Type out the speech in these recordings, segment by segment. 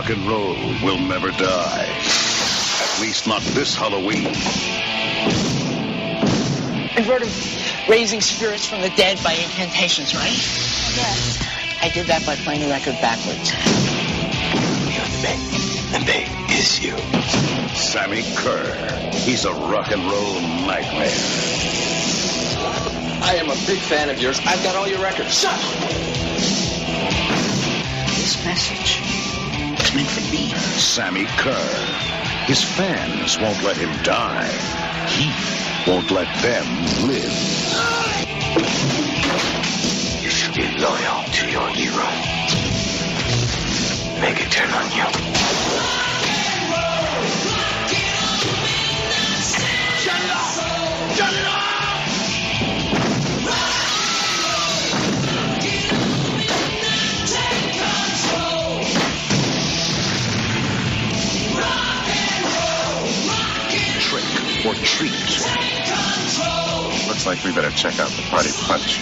rock and roll will never die. At least not this Halloween. I've heard of raising spirits from the dead by incantations, right? Yes. I did that by playing the record backwards. You're the bait. The bait is you. Sammy Kerr. He's a rock and roll nightmare. I am a big fan of yours. I've got all your records. Shut up! This message is meant for me. Sammy Kerr. His fans won't let him die. He won't let them live. You should be loyal to your hero. Make it turn on you. Shut it off! Shut it off! Trick or treat. Looks like we better check out the party punch.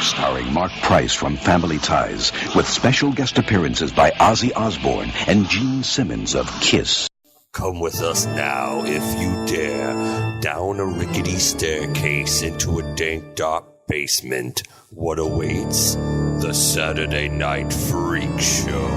Starring Mark Price from Family Ties, with special guest appearances by Ozzy Osbourne and Gene Simmons of Kiss. Come with us now, if you dare, down a rickety staircase into a dank, dark basement. What awaits? The Saturday Night Freak Show.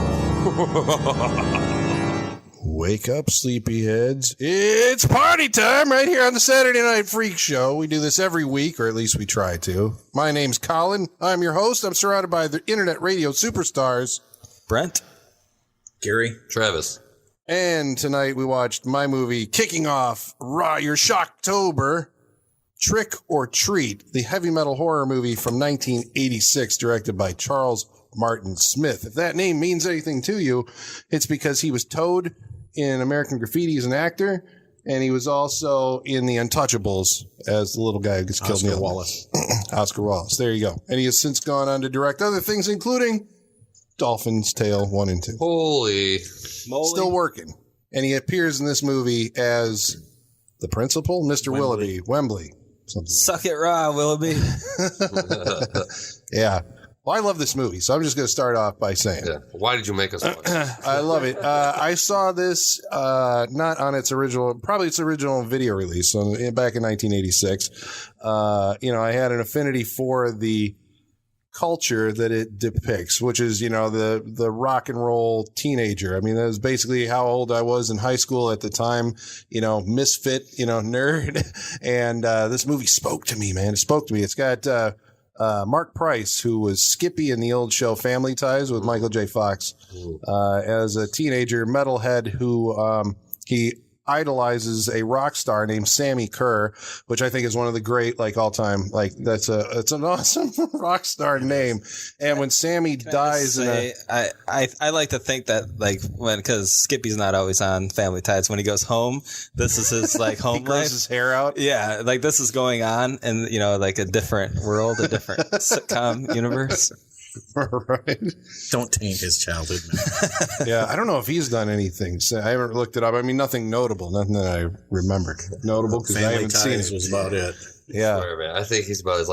Wake up, sleepyheads. It's party time right here on the Saturday Night Freak Show. We do this every week, or at least we try to. My name's Colin. I'm your host. I'm surrounded by the internet radio superstars. Brent. Gary. Travis. And tonight we watched my movie kicking off your Shocktober, Trick or Treat, the heavy metal horror movie from 1986, directed by Charles Martin Smith. If that name means anything to you, it's because he was Toad in American Graffiti as an actor, and he was also in The Untouchables as the little guy who gets killed. Oscar Wallace. Oscar Wallace. There you go. And he has since gone on to direct other things, including Dolphin's Tale 1 and 2. Holy moly. Still working. And he appears in this movie as the principal, Mr. Willoughby. Wembley. Suck it raw, Willoughby. Yeah. Well, I love this movie, so I'm just going to start off by saying. Yeah. Why did you make us watch it? I love it. I saw this not on its original, probably its original video release back in 1986. I had an affinity for the culture that it depicts, which is, the rock and roll teenager. I mean, that was basically how old I was in high school at the time, misfit, nerd. And this movie spoke to me, man. It spoke to me. It's got Mark Price, who was Skippy in the old show Family Ties with Michael J. Fox, as a teenager metalhead who he idolizes a rock star named Sammy Kerr, which I think is one of the great, all-time, it's an awesome rock star name. And when Sammy dies, I like to think that because Skippy's not always on Family Ties, when he goes home, this is his home he grows life. His hair out. Yeah, this is going on in a different world, a different sitcom universe. Right. Don't taint his childhood, man. Yeah, I don't know if he's done anything. I haven't looked it up. I mean, nothing notable, nothing that I remember notable because I haven't seen it. Was about it. Yeah, swear, man. I think he's about his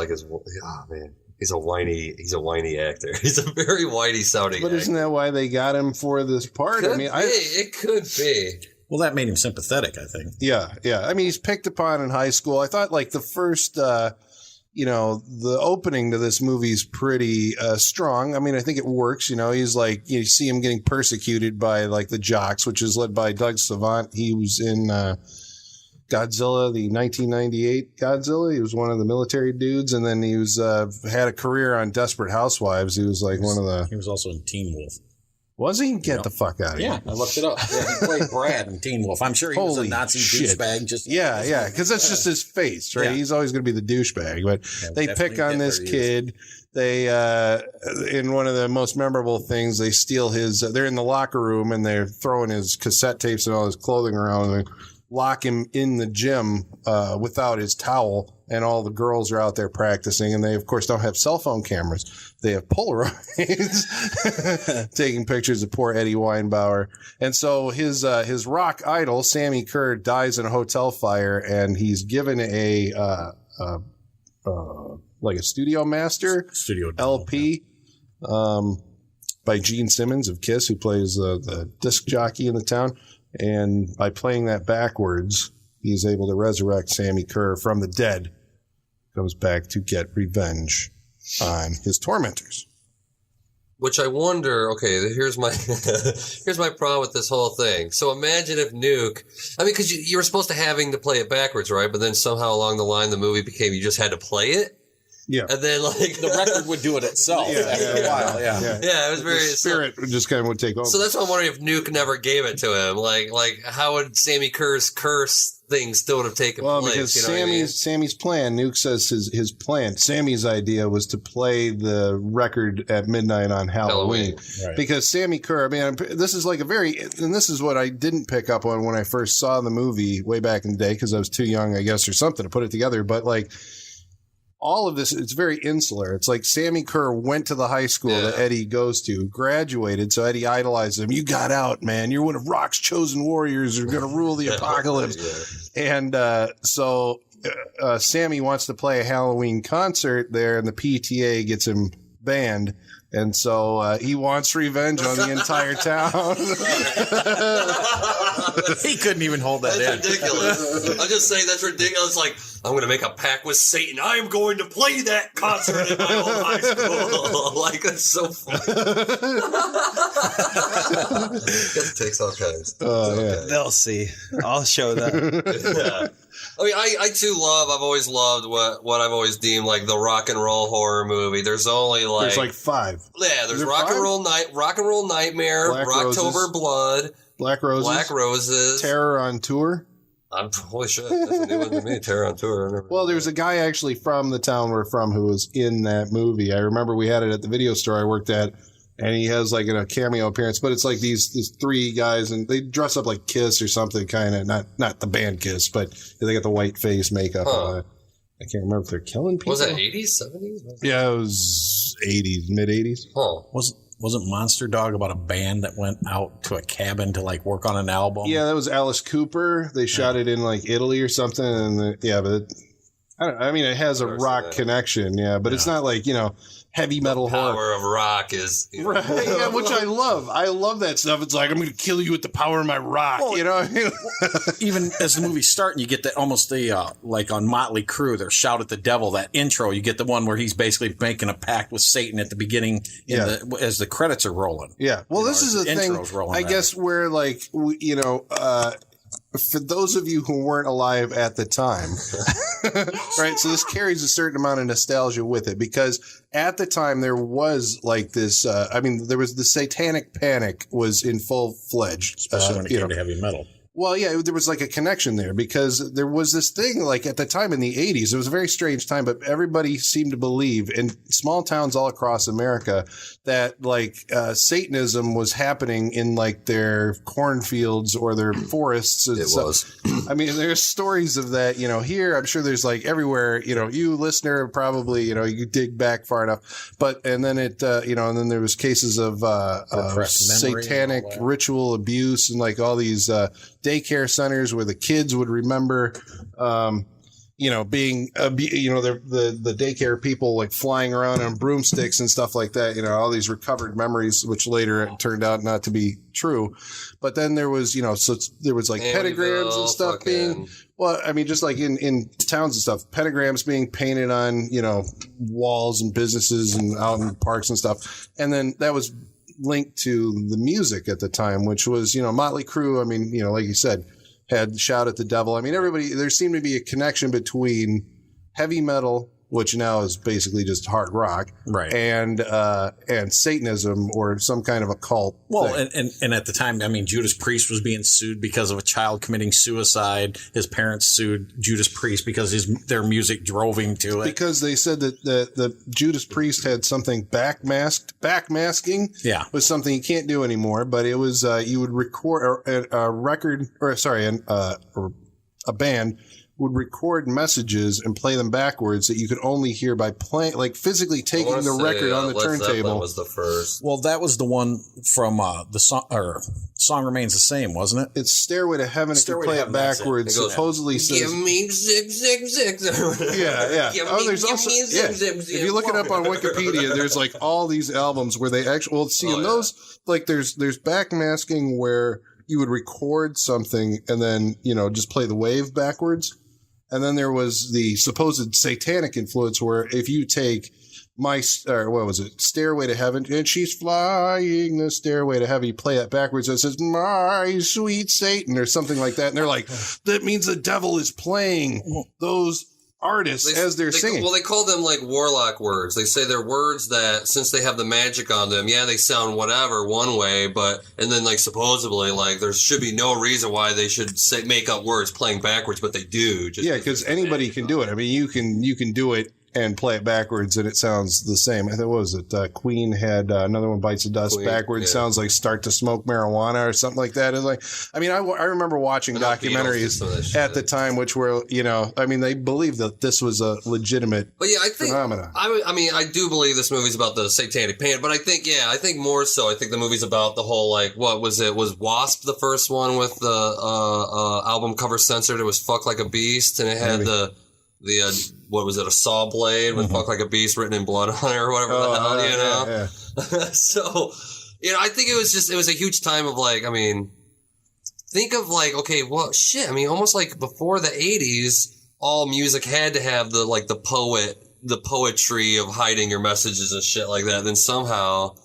man. He's a whiny actor. He's a very whiny sounding. But isn't that why they got him for this part? It could be. Well, that made him sympathetic, I think. Yeah. I mean, he's picked upon in high school. I thought the first. The opening to this movie is pretty strong. I mean, I think it works. He's you see him getting persecuted by the Jocks, which is led by Doug Savant. He was in Godzilla, the 1998 Godzilla. He was one of the military dudes, and then he was had a career on Desperate Housewives. He was one of the. He was also in Teen Wolf. Was he? Get the fuck out of here. Yeah, I looked it up. Yeah, he played Brad in Teen Wolf. I'm sure he was a Nazi douchebag. Yeah, because that's just his face, right? Yeah. He's always going to be the douchebag. But they pick on this kid. They, in one of the most memorable things, they steal they're in the locker room and they're throwing his cassette tapes and all his clothing around and they lock him in the gym without his towel. And all the girls are out there practicing, and they, of course, don't have cell phone cameras. They have Polaroids taking pictures of poor Eddie Weinbauer. And so his rock idol, Sammy Kerr, dies in a hotel fire, and he's given a studio master studio LP. by Gene Simmons of Kiss, who plays the disc jockey in the town. And by playing that backwards, he's able to resurrect Sammy Kerr from the dead. Comes back to get revenge on his tormentors. Which I wonder, okay, here's my problem with this whole thing. So imagine if Nuke, I mean, because you were supposed to having to play it backwards, right? But then somehow along the line, the movie became you just had to play it. Yeah. And then, like, the record would do it itself after a while. Yeah, it was very... The spirit just kind of would take over. So that's why I'm wondering if Nuke never gave it to him. Like how would Sammy Kerr's curse thing still would have taken place? Well, because Sammy's plan, Nuke says his plan, Sammy's idea was to play the record at midnight on Halloween. Right. Because Sammy Kerr, I mean, this is like and this is what I didn't pick up on when I first saw the movie way back in the day, because I was too young, I guess, or something to put it together. But like, all of this, it's very insular. It's like Sammy Kerr went to the high school that Eddie goes to, graduated, so Eddie idolized him. You got out, man. You're one of Rock's chosen warriors who are going to rule the apocalypse. And so Sammy wants to play a Halloween concert there, and the PTA gets him banned. And so he wants revenge on the entire town. He couldn't even hold that in. That's ridiculous. I'm just saying that's ridiculous. Like, I'm going to make a pact with Satan. I am going to play that concert in my old high school. Like, that's so funny. It takes all kinds. They'll see. I'll show them. Yeah. I mean, I too I've always loved what I've always deemed like the rock and roll horror movie. There's only there's like 5. Yeah, there's Rock and Roll Nightmare, Rocktober Blood, Black Roses, Terror on Tour. Holy shit, that's a new one to me. Terror on Tour. Well, there's a guy actually from the town we're from who was in that movie. I remember we had it at the video store I worked at, and he has like a cameo appearance. But it's like these 3 guys, and they dress up like Kiss or something, kind of not the band Kiss, but they got the white face makeup. I can't remember if they're killing people. Was that 80s, 70s? Yeah, it was 80s, mid 80s. Huh. Wasn't Monster Dog about a band that went out to a cabin to like work on an album? Yeah, that was Alice Cooper. They shot it in like Italy or something, and but I mean, it has a rock connection, but it's not like, heavy metal horror. Power of rock is right, which I love. I love that stuff. It's like, I'm going to kill you with the power of my rock. Well, even as the movie's starting, you get that almost like on Motley Crue, their Shout at the Devil, that intro. You get the one where he's basically making a pact with Satan at the beginning as the credits are rolling. Yeah. Well, this is the thing, I guess, where like, for those of you who weren't alive at the time, right? So this carries a certain amount of nostalgia with it, because at the time there was like this, there was the satanic panic was in full fledged. Especially when it came to heavy metal. Well, yeah, there was like a connection there, because there was this thing like at the time in the 80s, it was a very strange time, but everybody seemed to believe in small towns all across America that like Satanism was happening in like their cornfields or their forests. And was. I mean, there's stories of that, here. I'm sure there's like everywhere, you listener, probably, you dig back far enough, and then and then there was cases of satanic ritual abuse and like all these, daycare centers where the kids would remember, being, the daycare people like flying around on broomsticks and stuff like that, all these recovered memories, which later turned out not to be true. But then there was, there was like pentagrams and stuff just like in towns and stuff, pentagrams being painted on, walls and businesses and out in parks and stuff. And then that was linked to the music at the time, which was, Motley Crue. I mean, like you said, had Shout at the Devil. I mean, there seemed to be a connection between heavy metal, which now is basically just hard rock, right? And Satanism or some kind of a cult. Well, and at the time, I mean, Judas Priest was being sued because of a child committing suicide. His parents sued Judas Priest because their music drove him to it. Because they said that the Judas Priest had something backmasking. Yeah, was something you can't do anymore. But it was you would record a band would record messages and play them backwards that you could only hear by playing, like physically taking the record on the turntable. Was the first. Well, that was the one from the song, or song remains the same, wasn't it? It's Stairway to Heaven. Stairway if you play to it Heaven, that's it. backwards, It goes, supposedly says... Give me zig, zig, zig. Yeah. Give me zig, zig, If zig. you look it up on Wikipedia, there's like all these albums where they actually... Well, see, in those, like there's backmasking where you would record something and then, just play the wave backwards. And then there was the supposed satanic influence where if you take... Stairway to Heaven, and she's flying the stairway to heaven. You play that backwards, and it says, my sweet Satan, or something like that. And they're like, that means the devil is playing those artists as they're singing. Well, they call them like warlock words. They say they're words that, since they have the magic on them, they sound whatever one way, and then like supposedly like there should be no reason why they should make up words playing backwards, but they do. Because anybody can do it. I mean, you can do it and play it backwards, and it sounds the same. I think, what was it? Queen had Another One Bites the Dust backwards. Sounds like Start to Smoke Marijuana or something like that. It's like, I mean, I remember watching documentaries at the time, which were, they believed that this was a legitimate phenomenon. I do believe this movie's about the satanic pain, but I think more so, I think the movie's about the whole, like, what was it? Was Wasp the first one with the album cover censored? It was Fuck Like a Beast, and it had what was it, a saw blade with Fuck Like a Beast written in blood on it or whatever the hell, Yeah. So, I think it was a huge time of like, I mean, think of like, okay, well, shit, I mean, almost like before the 80s, all music had to have the poetry of hiding your messages and shit like that. Then somehow,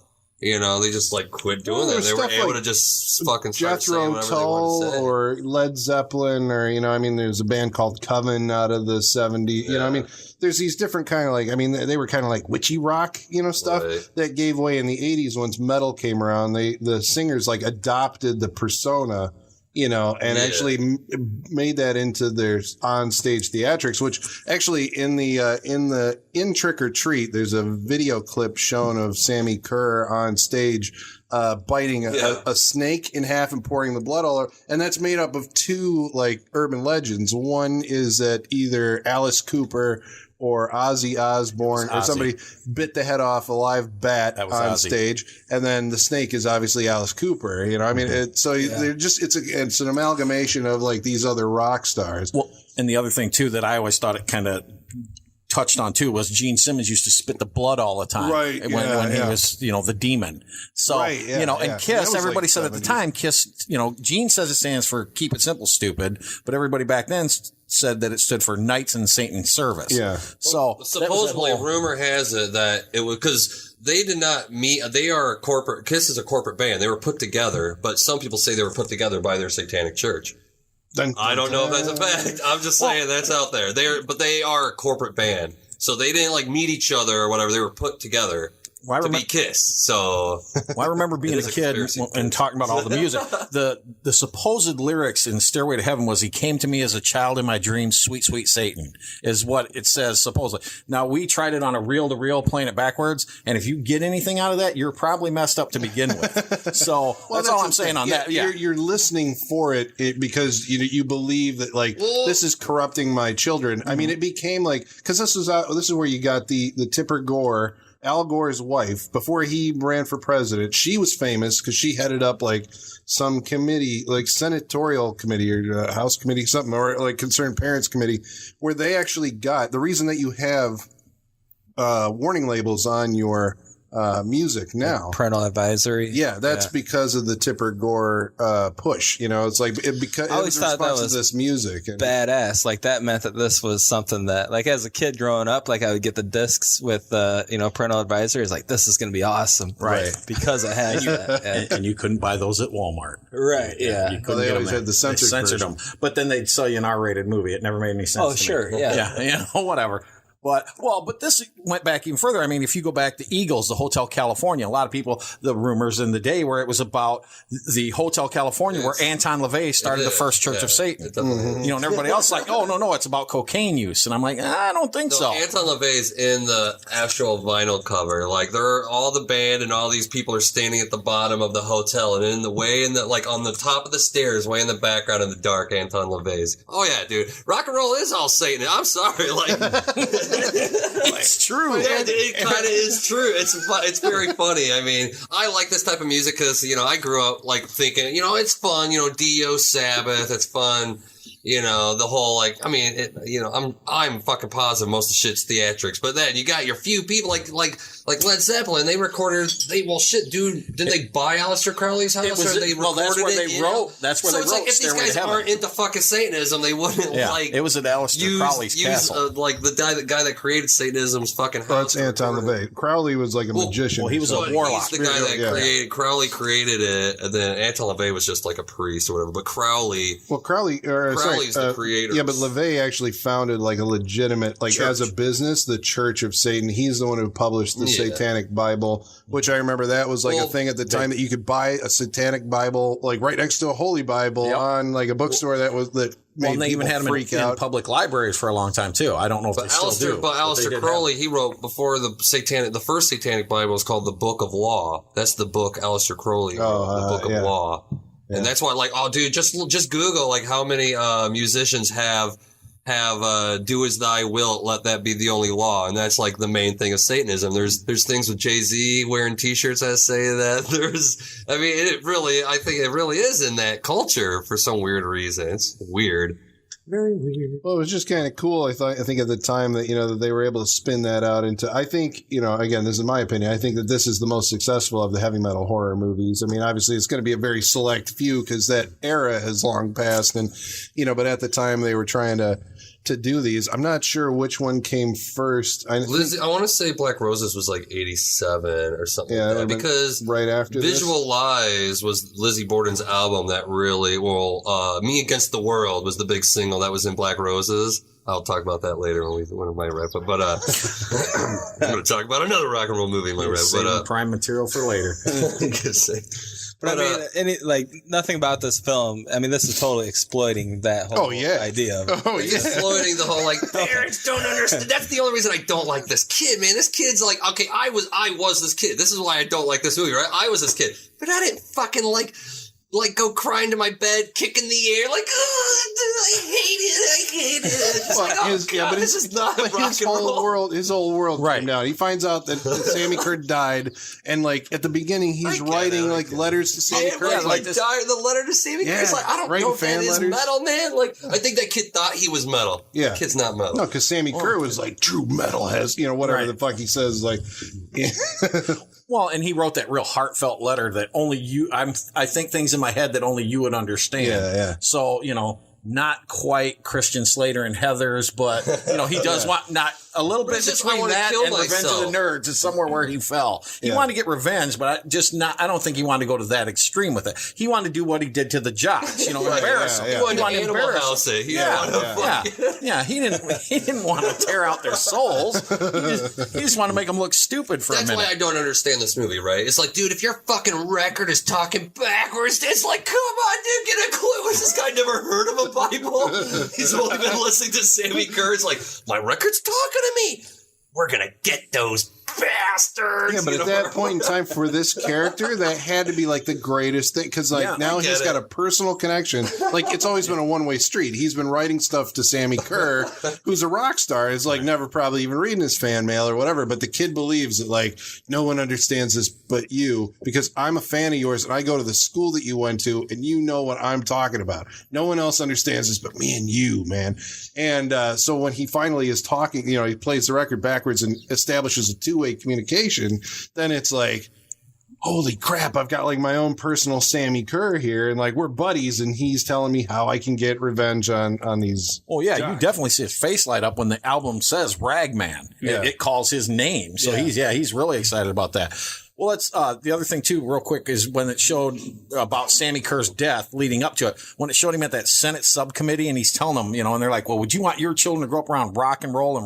they just like quit doing that. They were able to just fucking start saying whatever they wanted to say. Or Led Zeppelin, or there's a band called Coven out of the 70s. There's these different kind of like, they were kind of like witchy rock, stuff that gave way in the 80s once metal came around. The singers like adopted the persona, and actually made that into their on-stage theatrics, which actually in Trick or Treat, there's a video clip shown of Sammy Kerr on stage, biting a snake in half and pouring the blood all over. And that's made up of two like urban legends. One is that either Alice Cooper or Ozzy Osbourne or somebody bit the head off a live bat on Ozzy. stage, and then the snake is obviously Alice Cooper. They're just it's an amalgamation of like these other rock stars. Well, and the other thing too that I always thought it kind of touched on too was Gene Simmons used to spit the blood all the time when he was the demon. So and Kiss, everybody said 70s. At the time, Kiss, Gene says it stands for Keep It Simple, Stupid, but everybody back then said that it stood for Knights in Satan's Service. Yeah. So supposedly, rumor has it that it was because they did not meet. They are a corporate. Kiss is a corporate band. They were put together, but some people say they were put together by their satanic church. I don't know if that's a fact. I'm just saying that's out there. They are a corporate band, so they didn't like meet each other or whatever. They were put together to be Kiss. So I remember being a kid and talking about all the music. The supposed lyrics in Stairway to Heaven was, "He came to me as a child in my dreams, sweet, sweet Satan," is what it says supposedly. Now, we tried it on a reel-to-reel playing it backwards, and if you get anything out of that, you're probably messed up to begin with. So that's all I'm saying on that. Yeah. You're listening for it because you believe that like this is corrupting my children. I mean, it became like, because this is where you got the Tipper Gore, Al Gore's wife, before he ran for president. She was famous because she headed up like some committee, like senatorial committee or House committee, something, or like Concerned Parents Committee, where they actually got the reason that you have warning labels on your music now. Parental advisory. Yeah, that's because of the Tipper Gore push. It's like because I always thought that was this music badass. Like that meant that this was something that, like, as a kid growing up, like I would get the discs with parental advisory. It's like, this is going to be awesome, right? Because it has that, and you couldn't buy those at Walmart, right? Yeah, you couldn't they get always them had the censored them, but then they'd sell you an R-rated movie. It never made any sense. Oh, sure, me. Yeah, whatever. But this went back even further. I mean, if you go back to Eagles, the Hotel California, a lot of people, the rumors in the day where it was about the Hotel California where Anton LaVey started the first Church of Satan. And everybody else like, oh, no, it's about cocaine use. And I'm like, I don't think so. Anton LaVey's in the actual vinyl cover. Like, all the band and all these people are standing at the bottom of the hotel, and like on the top of the stairs, way in the background in the dark, Anton LaVey's. Oh, yeah, dude. Rock and roll is all Satan. I'm sorry. Like, It's true. It kind of is true. It's very funny. I mean, I like this type of music because, I grew up like thinking, it's fun, Dio, Sabbath, it's fun. The whole I'm fucking positive most of the shit's theatrics, but then you got your few people like Led Zeppelin. They recorded. Didn't they buy Aleister Crowley's house? That's where they wrote. That's where they wrote. Like if these guys aren't into fucking Satanism, they wouldn't it was at Aleister Crowley's castle. Like the guy that created Satanism's fucking house. That's Anton LaVey. Crowley was like a magician. Well, he was a warlock. He's the guy that created. Crowley created it, and then Anton LaVey was just like a priest or whatever. But Crowley's the creator. Yeah, but LaVey actually founded like a legitimate, like church. As a business, the Church of Satan. He's the one who published the Satanic Bible, which I remember that was like a thing at the time that you could buy a Satanic Bible, like right next to a Holy Bible on like a bookstore that made they even had them in public libraries for a long time too. I don't know if they still do. But Aleister Crowley, he wrote before the first Satanic Bible was called the Book of Law. That's the book Aleister Crowley wrote, the Book of Law. Yeah. And that's why, like, oh, dude, just Google like how many musicians have "Do as Thy Wilt, let that be the only law," and that's like the main thing of Satanism. There's things with Jay-Z wearing T-shirts that say that. I think it really is in that culture for some weird reason. It's weird. Very weird. Well, it was just kind of cool. I think at the time that, that they were able to spin that out into, I think, again, this is my opinion. I think that this is the most successful of the heavy metal horror movies. I mean, obviously it's going to be a very select few because that era has long passed and, but at the time they were trying to do these. I'm not sure which one came first. I want to say Black Roses was like 87 or something like that, because right after Visual Lies was Lizzie Borden's album that really, Me Against the World was the big single that was in Black Roses. I'll talk about that later when I might wrap up. But I'm going to talk about another rock and roll movie in my wrap. But prime material for later. But I mean, nothing about this film. I mean, this is totally exploiting that whole idea. Exploiting the whole parents don't understand. That's the only reason I don't like this kid, man. This kid's like, okay, I was this kid. This is why I don't like this movie, right? I was this kid, but I didn't fucking go crying to my bed, kicking the air, I hate it. This is not his whole world came down. He finds out that Sammy Kerr died, and at the beginning he's writing letters to Sammy Kerr. The letter to Sammy Kerr. I don't know if that is metal, man. I think that kid thought he was metal. Yeah, the kid's not metal. No, because Sammy Kerr was true metal has whatever the fuck he says Well, and he wrote that real heartfelt letter that only you, I think things in my head that only you would understand. Yeah. So, not quite Christian Slater and Heathers, but, he does want not a little bit between that and Revenge of the Nerds is somewhere where he fell. He wanted to get revenge, but I don't think he wanted to go to that extreme with it. He wanted to do what he did to the jocks, embarrass them. He wanted to Animal House it. He didn't want to tear out their souls. He just wanted to make them look stupid for a minute. That's why I don't understand this movie, right? It's dude, if your fucking record is talking backwards, it's come on, dude, get a clue. Has this guy never heard of a Bible? He's only been listening to Sammy Kerr. It's my record's talking to me. We're gonna get those bastards. Yeah, but at that point in time for this character, that had to be the greatest thing because now he's got a personal connection. It's always been a one-way street. He's been writing stuff to Sammy Kerr, who's a rock star, is never probably even reading his fan mail or whatever. But the kid believes that no one understands this but you because I'm a fan of yours and I go to the school that you went to and you know what I'm talking about. No one else understands this but me and you, man. And so when he finally is talking, he plays the record backwards and establishes a two-way communication, then it's holy crap, I've got my own personal Sammy Kerr here and we're buddies and he's telling me how I can get revenge on these. Oh yeah, jocks. You definitely see his face light up when the album says Ragman. It calls his name. So he's really excited about that. Well, that's the other thing too, real quick, is when it showed about Sammy Kerr's death leading up to it, when it showed him at that Senate subcommittee and he's telling them, and they're like, well, would you want your children to grow up around rock and roll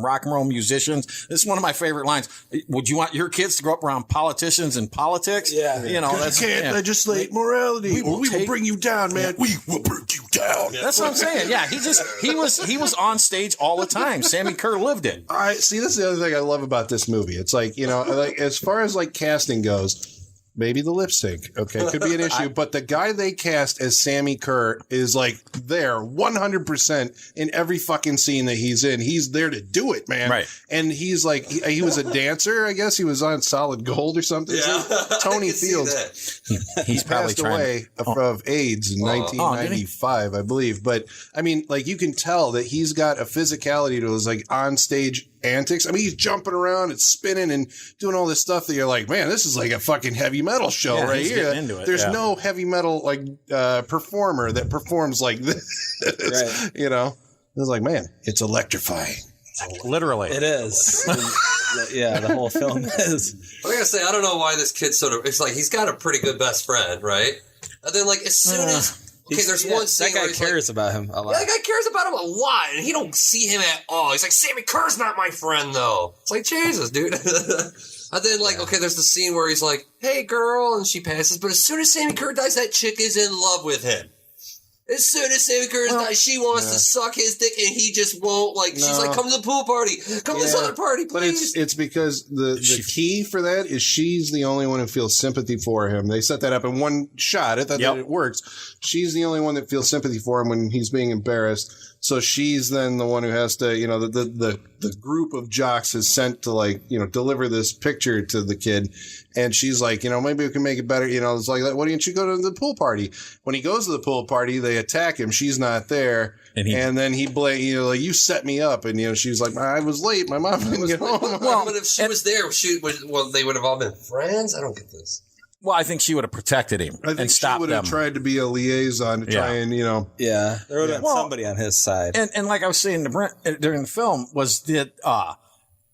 musicians? This is one of my favorite lines. Would you want your kids to grow up around politicians and politics? Yeah. That's, you can't legislate morality. We will bring you down, man. We will bring you down. That's what I'm saying. Yeah. He was on stage all the time. Sammy Kerr lived it. See, this is the other thing I love about this movie. It's as far as casting goes, Maybe the lip sync, okay, could be an issue. But the guy they cast as Sammy Kerr is like there 100% in every fucking scene that he's in. He's there to do it, man. Right. And he's like, he was a dancer, I guess. He was on Solid Gold or something. Yeah. Tony Fields. He's probably passed away of AIDS in 1995, I believe. But I mean, like, you can tell that he's got a physicality to his like on stage antics. I mean, he's jumping around and spinning and doing all this stuff that you're like, man, this is like a fucking heavy metal show right here. Into it, There's no heavy metal like performer that performs like this. Right. You know, it's like, man, it's electrifying. Literally, It is. Yeah, the whole film is. I gotta say, I don't know why this kid sort of. It's like he's got a pretty good best friend, right? And then, like, as soon as there's one scene that where guy cares about him a lot. Yeah, that guy cares about him a lot, and he don't see him at all. He's like, Sammy Kerr's not my friend, though. It's like, Jesus, dude. And then, like, okay, there's the scene where he's like, hey, girl, and she passes, but as soon as Sammy Kerr dies, that chick is in love with him. As soon as Sammy Kerr dies, she wants to suck his dick, and he just won't, like, she's like, come to the pool party. Come to this other party, please. But it's because the key for that is she's the only one who feels sympathy for him. They set that up in one shot. I thought that it works. She's the only one that feels sympathy for him when he's being embarrassed. So she's then the one who has to, you know, the group of jocks is sent to, like, you know, deliver this picture to the kid. And she's like, you know, maybe we can make it better. You know, it's like, why didn't you go to the pool party? When he goes to the pool party, they attack him. She's not there. And then he blames, you know, like, you set me up. And, you know, she's like, I was late. My mom didn't get home. Well, but if she was there, they would have all been friends? I don't get this. Well, I think she would have protected him and stopped she would them. have tried to be a liaison to try and, you know. Yeah, there would have been somebody on his side. And like I was saying to Brent during the film, was that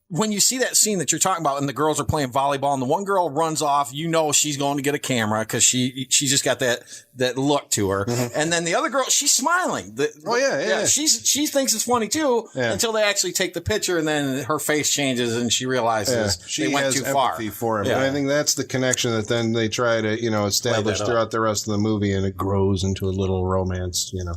when you see that scene that you're talking about and the girls are playing volleyball and the one girl runs off, you know she's going to get a camera because she just got that look to her. Mm-hmm. And then the other girl, she's smiling. She thinks it's funny too until they actually take the picture and then her face changes and she realizes she they went has too far. empathy for him. Yeah. And I think that's the connection that then they try to, you know, establish throughout the rest of the movie, and it grows into a little romance, you know.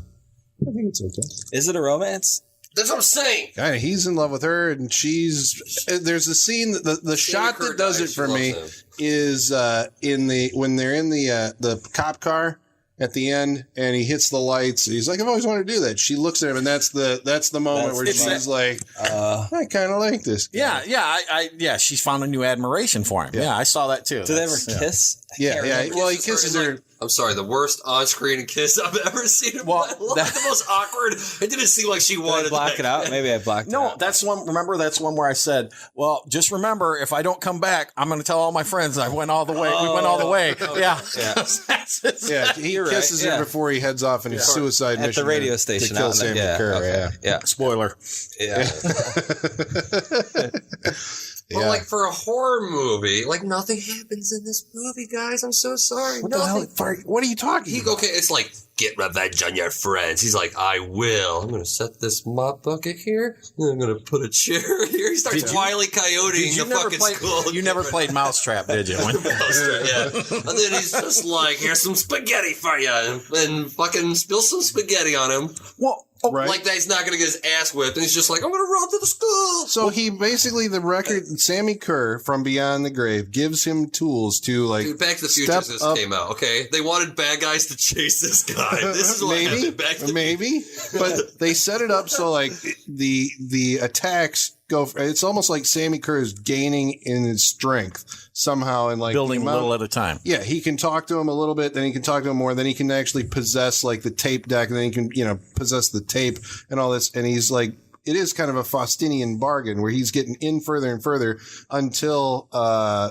I think it's okay. Is it a romance? That's what I'm saying. Kind of, he's in love with her, and there's a scene, the shot that does it for me is when they're in the cop car at the end, and he hits the lights. He's like, I've always wanted to do that. She looks at him, and that's the moment where she's like, I kind of like this guy. Yeah. She's found a new admiration for him. Yeah, I saw that too. Do they ever kiss? Yeah. Well, he kisses her. I'm sorry, the worst on-screen kiss I've ever seen in my life. The most awkward. It didn't seem like she wanted to block it out. Maybe I blocked it out. No, that's one. Remember, that's one where I said, well, just remember, if I don't come back, I'm going to tell all my friends I went all the way. We went all the way. Yeah. He kisses her before he heads off in his suicide mission. At the radio station. To kill Sammy Kerr. Yeah. Spoiler. Yeah. But like for a horror movie, like nothing happens in this movie, guys. I'm so sorry. What the hell? What are you talking about? Okay, it's like, get revenge on your friends. He's like, I will. I'm going to set this mop bucket here. And I'm going to put a chair here. He starts Wile E. Coyoteing the fucking school. You never played Mousetrap, did you? Yeah. And then he's just like, here's some spaghetti for you. And fucking spill some spaghetti on him. Well, right. Like that he's not going to get his ass whipped. And he's just like, I'm going to run to the school. So he basically, Sammy Kerr from Beyond the Grave gives him tools to like. Dude, Back to the Future just came out, okay? They wanted bad guys to chase this guy. This is what happened. Back to maybe. But they set it up so like the attacks go. It's almost like Sammy Kerr is gaining in his strength somehow, and like building a little at a time. Yeah, he can talk to him a little bit, then he can talk to him more, then he can actually possess like the tape deck, and then he can, you know, possess the tape and all this. And he's like, it is kind of a Faustinian bargain where he's getting in further and further until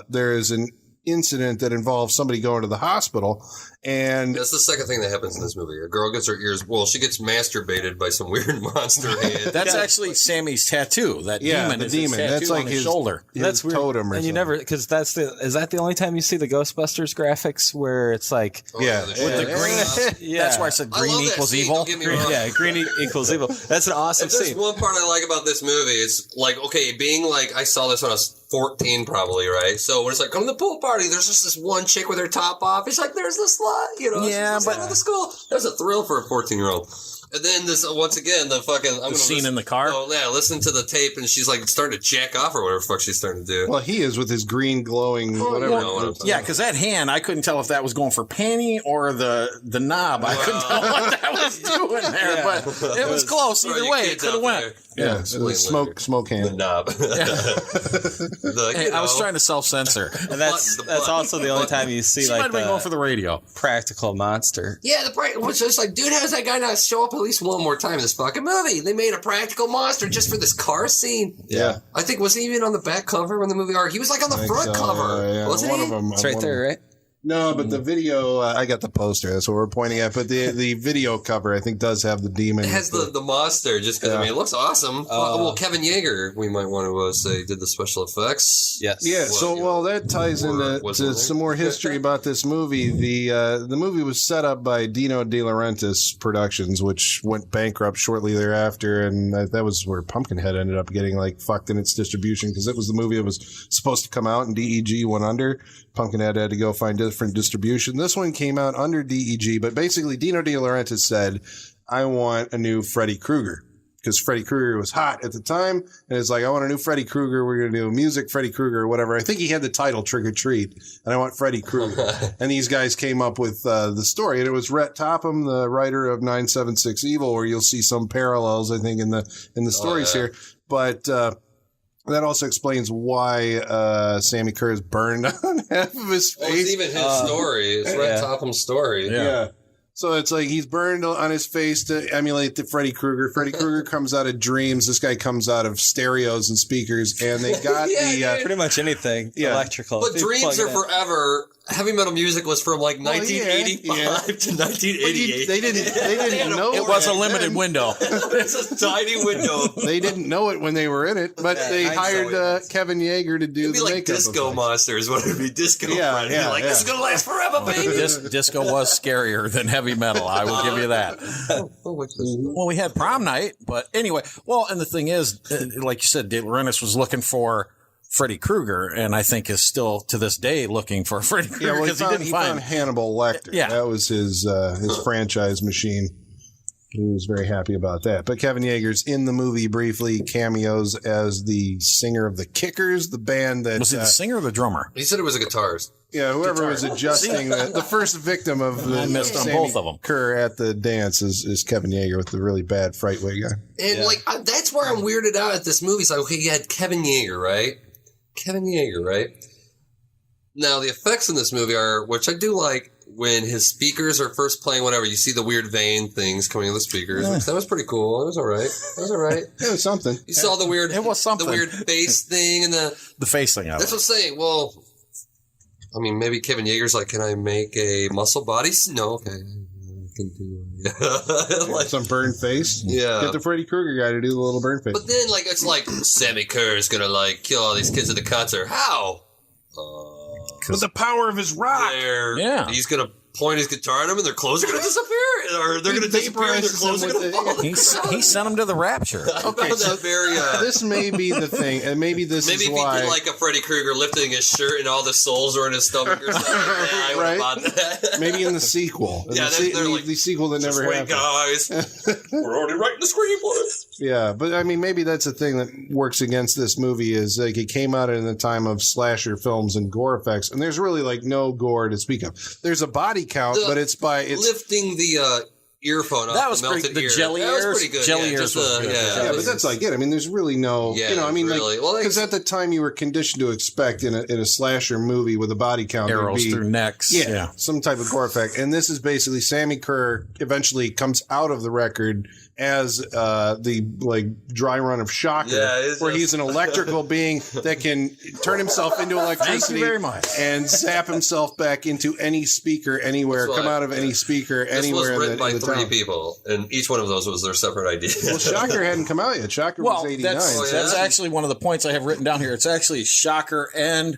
there is an incident that involves somebody going to the hospital. And that's the second thing that happens in this movie. A girl gets her ears, she gets masturbated by some weird monster hand. That's actually Sammy's tattoo. That demon is his tattoo. That's like on his shoulder. That's weird. Totem or and something. You never, because is that the only time you see the Ghostbusters graphics where it's like, with the green. That's why I said green equals evil. Green equals evil. That's an awesome scene. There's one part I like about this movie. It's like, okay, being like, I saw this when I was 14 probably, right? So when it's like, come to the pool party, there's just this one chick with her top off. It's like, there's the slut, you know? Yeah, but the school. That was a thrill for a 14-year-old. And then this once again the fucking the scene in the car. Oh yeah, listen to the tape, and she's like starting to jack off or whatever the fuck she's starting to do. Well, he is with his green glowing whatever. Yeah, because that hand, I couldn't tell if that was going for panty or the knob. I couldn't tell what that was doing there, but it was close either way. It could have went. Yeah, it was smoke hand. The knob. Hey, I was trying to self-censor, and that's also the only time you see she like might have been going for the radio practical monster. Yeah, which is like, dude, how does that guy not show up at least one more time in this fucking movie? They made a practical monster just for this car scene. Yeah, I think wasn't he even on the back cover when the movie? Or he was like on the front cover, wasn't one he? of them, it's right there, right? No, but the video, I got the poster. That's what we're pointing at. But the video cover, I think, does have the demon. It has the monster, just because, I mean, it looks awesome. Well, Kevin Yeager, we might want to say, did the special effects. Yes. Yeah, that ties into some more history about this movie. The movie was set up by Dino De Laurentiis Productions, which went bankrupt shortly thereafter, and that was where Pumpkinhead ended up getting, like, fucked in its distribution, because it was the movie that was supposed to come out, and DEG went under. Pumpkinhead had to go find different distribution. This one came out under DEG, but basically Dino De Laurentiis said, I want a new Freddy Krueger, because Freddy Krueger was hot at the time, and it's like, I want a new Freddy Krueger. We're going to do music Freddy Krueger or whatever. I think he had the title Trick or Treat, and I want Freddy Krueger. And these guys came up with the story, and it was Rhett Topham, the writer of 976 Evil, where you'll see some parallels, I think, in the stories here. But that also explains why Sammy Kerr is burned on half of his face. Well, it's even his story. It's Rhett Topham's story. Yeah. So it's like he's burned on his face to emulate the Freddy Krueger. Freddy Krueger comes out of dreams. This guy comes out of stereos and speakers. And they got pretty much anything electrical. But dreams are forever. Heavy metal music was from like 1985 to 1988. They didn't know it was a limited window. It's a tiny window. They didn't know it when they were in it, but they hired Kevin Yeager to do the like makeup. Disco Monsters. What would be Disco? This is gonna last forever, baby. Disco was scarier than heavy metal. I will give you that. Well, we had Prom Night, but anyway. Well, and the thing is, like you said, De Laurentiis was looking for Freddy Krueger, and I think is still to this day looking for Freddy Krueger because he found Hannibal Lecter. Yeah, that was his franchise machine. He was very happy about that. But Kevin Yeager's in the movie briefly, cameos as the singer of the Kickers, the band that was he the singer or the drummer? He said it was a guitarist. Yeah, whoever was adjusting the first victim of the missed on both of them. Kerr at the dance is Kevin Yeager with the really bad fright wig guy. And that's where I'm weirded out at this movie. So he had Kevin Yeager, right? Now, the effects in this movie are, which I do like, when his speakers are first playing whatever, you see the weird vein things coming in the speakers. Which, that was pretty cool. It was all right. It was something. You saw the weird, it was something. The weird face thing and the face thing. That's what I'm saying. Well, I mean, maybe Kevin Yeager's like, can I make a muscle body? No, okay. Can do like some burn face. Yeah, get the Freddy Krueger guy to do the little burn face. But then, it's like Sammy Kerr is gonna kill all these kids at the concert. How? With the power of his rock. He's gonna point his guitar at them, and their clothes are gonna disappear, or they're gonna disappear, and their clothes are gonna fall. He sent them to the rapture. Okay, so this may be the thing, and maybe is if why. He did like a Freddy Krueger lifting his shirt, and all the soles are in his stomach or something. I would have bought that. Maybe in the sequel. The sequel that never happened. Guys, we're already writing the screenplay. Yeah, but I mean, maybe that's the thing that works against this movie is like it came out in the time of slasher films and gore effects, and there's really no gore to speak of. There's a body count, but it's lifting the earphone off. That was the melted the ear. jelly that ears. Was pretty good. Jelly ears. Yeah, but that's like it. I mean, there's really no. Because at the time you were conditioned to expect in a slasher movie with a body count, arrows through necks. Yeah, some type of gore effect. And this is basically Sammy Kerr eventually comes out of the record as the dry run of Shocker, where he's an electrical being that can turn himself into electricity. Thank you very much. And zap himself back into any speaker anywhere, come out of any speaker anywhere. This was written by 3 people, and each one of those was their separate idea. Well, Shocker hadn't come out yet. Shocker was 89. That's actually one of the points I have written down here. It's actually Shocker and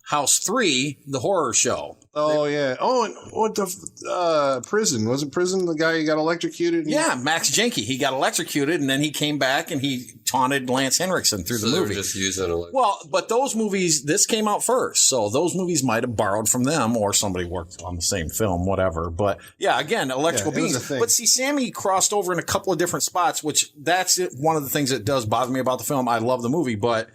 House 3, the horror show. Oh, yeah. Oh, and what the prison? Wasn't prison the guy who got electrocuted? Yeah, Max Jenke. He got electrocuted, and then he came back and he taunted Lance Henriksen through the movie. They were just using it. Well, but those movies, this came out first, so those movies might have borrowed from them, or somebody worked on the same film, whatever. But yeah, again, electrical beings. But see, Sammy crossed over in a couple of different spots, which that's one of the things that does bother me about the film. I love the movie, but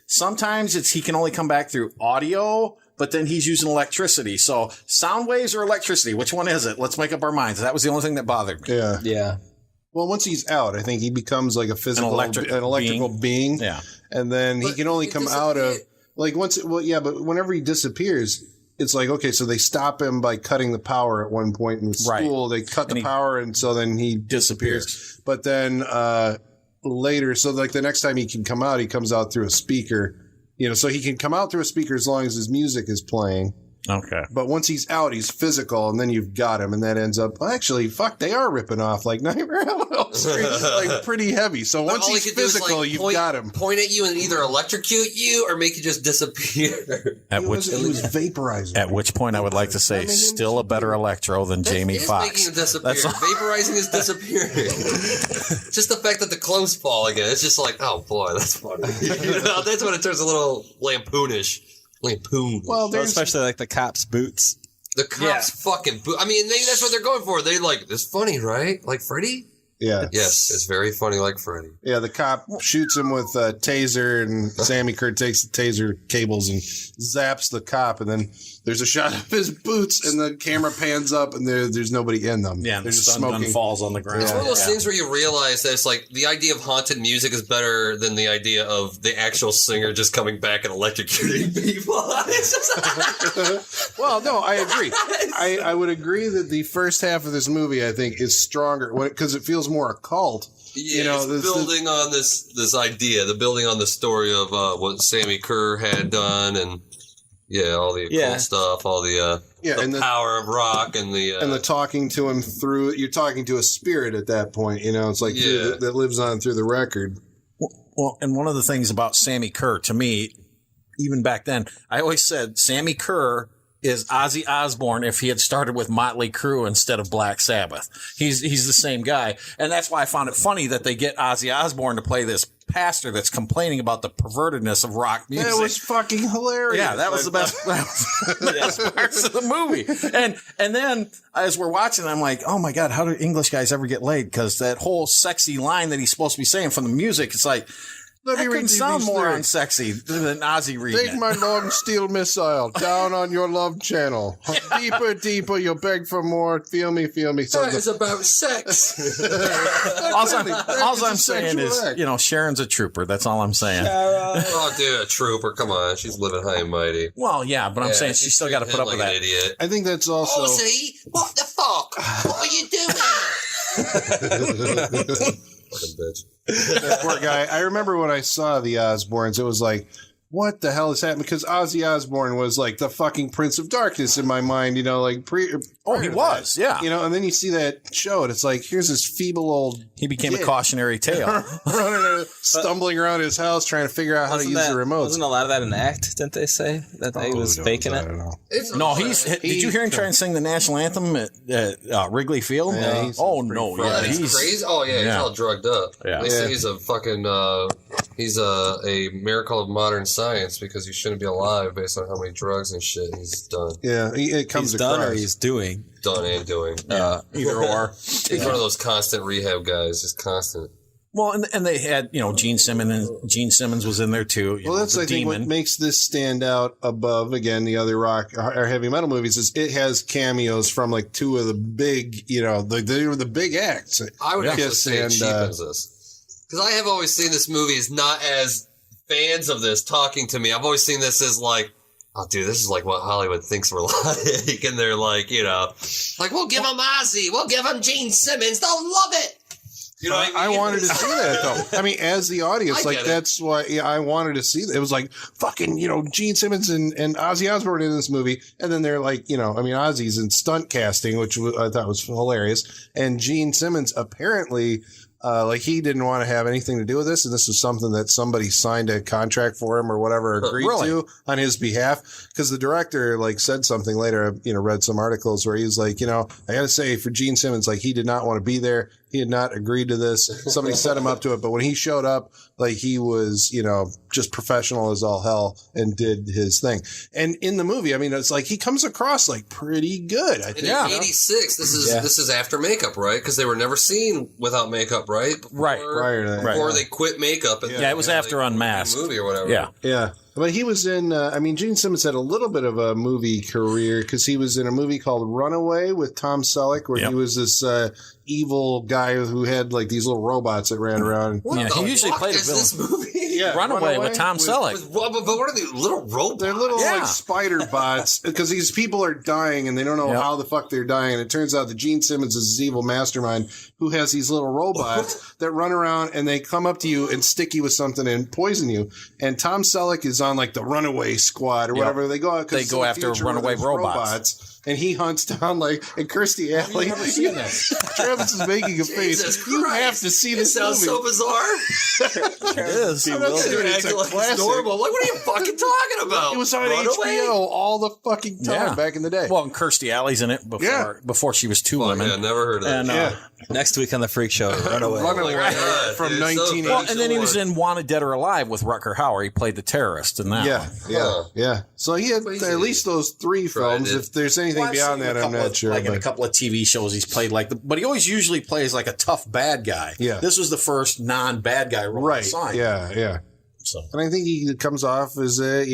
sometimes he can only come back through audio. But then he's using electricity. So sound waves or electricity? Which one is it? Let's make up our minds. That was the only thing that bothered me. Yeah. Yeah. Well, once he's out, I think he becomes like a physical, an electrical being. Yeah. And then he can only come out of but whenever he disappears, it's like, okay, so they stop him by cutting the power at one point in the school. Right. They cut the power, and so then he disappears. But then later, so like the next time he can come out, he comes out through a speaker. So he can come out through a speaker as long as his music is playing. Okay. But once he's out, he's physical, and then you've got him, and that ends up, they are ripping off like Nightmare on Elm Street, like pretty heavy. So once he's physical, you've got him. Point at you and either electrocute you or make you just disappear. He was vaporizing. At which point I would like to say, still a better Electro than Jamie Foxx. Making him disappear. Vaporizing is disappearing. Just the fact that the clothes fall again, it's just like, oh boy, that's funny. That's when it turns a little lampoonish. Well, especially like the cops' boots. The cops' fucking boot. I mean, that's what they're going for. They like, this funny, right? Like Freddy? Yeah. Yes, it's very funny like Freddy. Yeah, the cop shoots him with a taser, and Sammy Kerr takes the taser cables and zaps the cop, and then there's a shot of his boots, and the camera pans up, and there's nobody in them. Yeah, they're just stun gun smoking. falls on the ground. It's one of those things where you realize that it's like the idea of haunted music is better than the idea of the actual singer just coming back and electrocuting people. Well, no, I agree. I would agree that the first half of this movie, I think, is stronger because it feels more occult. Yeah, it's building on this idea, building on the story of what Sammy Kerr had done, and all the occult stuff, all the power of rock, and the talking to him through. You're talking to a spirit at that point. It's like that lives on through the record. Well, and one of the things about Sammy Kerr, to me, even back then, I always said Sammy Kerr is Ozzy Osbourne if he had started with Motley Crue instead of Black Sabbath. He's the same guy. And that's why I found it funny that they get Ozzy Osbourne to play this pastor that's complaining about the pervertedness of rock music. That was fucking hilarious. Yeah, that was the best parts of the movie. And then as we're watching, I'm like, oh my God, how do English guys ever get laid? Because that whole sexy line that he's supposed to be saying from the music, it's like, that couldn't sound more unsexy than Ozzy reading Take my long steel missile down on your love channel. Deeper, deeper, you'll beg for more. Feel me, feel me. That is about sex. all I'm saying is, Sharon's a trooper. That's all I'm saying. Oh, dude, a trooper. Come on. She's living high and mighty. Well, yeah, but I'm saying she's still got to put up with that. Idiot. I think that's also... Ozzy, what the fuck? What are you doing? Fucking bitch. That poor guy. I remember when I saw the Osbournes, it was like, what the hell is happening? Because Ozzy Osbourne was like the fucking Prince of Darkness in my mind, he was, yeah. And then you see that show, and it's like, here's this feeble old... He became a cautionary tale. Stumbling around his house trying to figure out how to use the remote. Wasn't a lot of that an act, didn't they say? That he was faking it? No, did you hear him try and sing the national anthem at Wrigley Field? Yeah, he's crazy. Oh, yeah, he's all drugged up. Yeah. They say he's a fucking... he's a miracle of modern science because he shouldn't be alive based on how many drugs and shit he's done. Yeah, it comes he's done or he's doing. Done and doing. Either or. He's one of those constant rehab guys, just constant. Well, and they had, Gene Simmons. Gene Simmons was in there too. Well, that's I think what makes this stand out above again the other rock or heavy metal movies is it has cameos from like two of the big, they were the big acts. I would actually say it cheapens this because I have always seen this movie as not as fans of this talking to me. I've always seen this as like, oh, dude, this is like what Hollywood thinks we're like, and they're like, like we'll give them Ozzy, we'll give them Gene Simmons, they'll love it. I wanted to see that though. I mean, as the audience, that's why I wanted to see that. It was like fucking, Gene Simmons and Ozzy Osbourne in this movie, and then they're like, Ozzy's in stunt casting, which I thought was hilarious, and Gene Simmons apparently Like he didn't want to have anything to do with this, and this was something that somebody signed a contract for him or whatever, agreed to on his behalf. Because the director like said something later. Read some articles where he was like, I got to say for Gene Simmons, like he did not want to be there. He had not agreed to this. Somebody set him up to it, but when he showed up, like he was, just professional as all hell and did his thing. And in the movie, I mean, it's like he comes across like pretty good. I think. In 86, this is after makeup, right? Because they were never seen without makeup, right? Prior to that. Before they quit makeup. It was after Unmasked. Movie or whatever. Yeah. But he was in, Gene Simmons had a little bit of a movie career because he was in a movie called Runaway with Tom Selleck where he was this evil guy who had like these little robots that ran around. He usually played a villain. This movie? Runaway with Tom Selleck. But what are these little robots? They're little like spider bots because these people are dying and they don't know how the fuck they're dying. And it turns out that Gene Simmons is this evil mastermind who has these little robots that run around and they come up to you and stick you with something and poison you. And Tom Selleck is on like the Runaway Squad or whatever. They go out they go after runaway robots. And he hunts down and Kirstie Alley. I've never seen this. Travis is making a face. You have to see this movie. It sounds so bizarre. It is. It's a classic. Normal. Like, what are you fucking talking about? It was on HBO all the fucking time back in the day. Well, and Kirstie Alley's in it before she was two women. Yeah, never heard of that. And, next week on the Freak Show, Runaway. From 1980. Well, and then he was in Wanted Dead or Alive with Rutger Hauer. He played the terrorist in that one. Yeah. So he had at least those 3 films. If there's anything beyond that, I'm not sure. Like in a couple of TV shows, he's played but he always usually plays like a tough bad guy. Yeah. This was the first non-bad guy role. Right. Signed. Yeah. So. And I think he comes off as a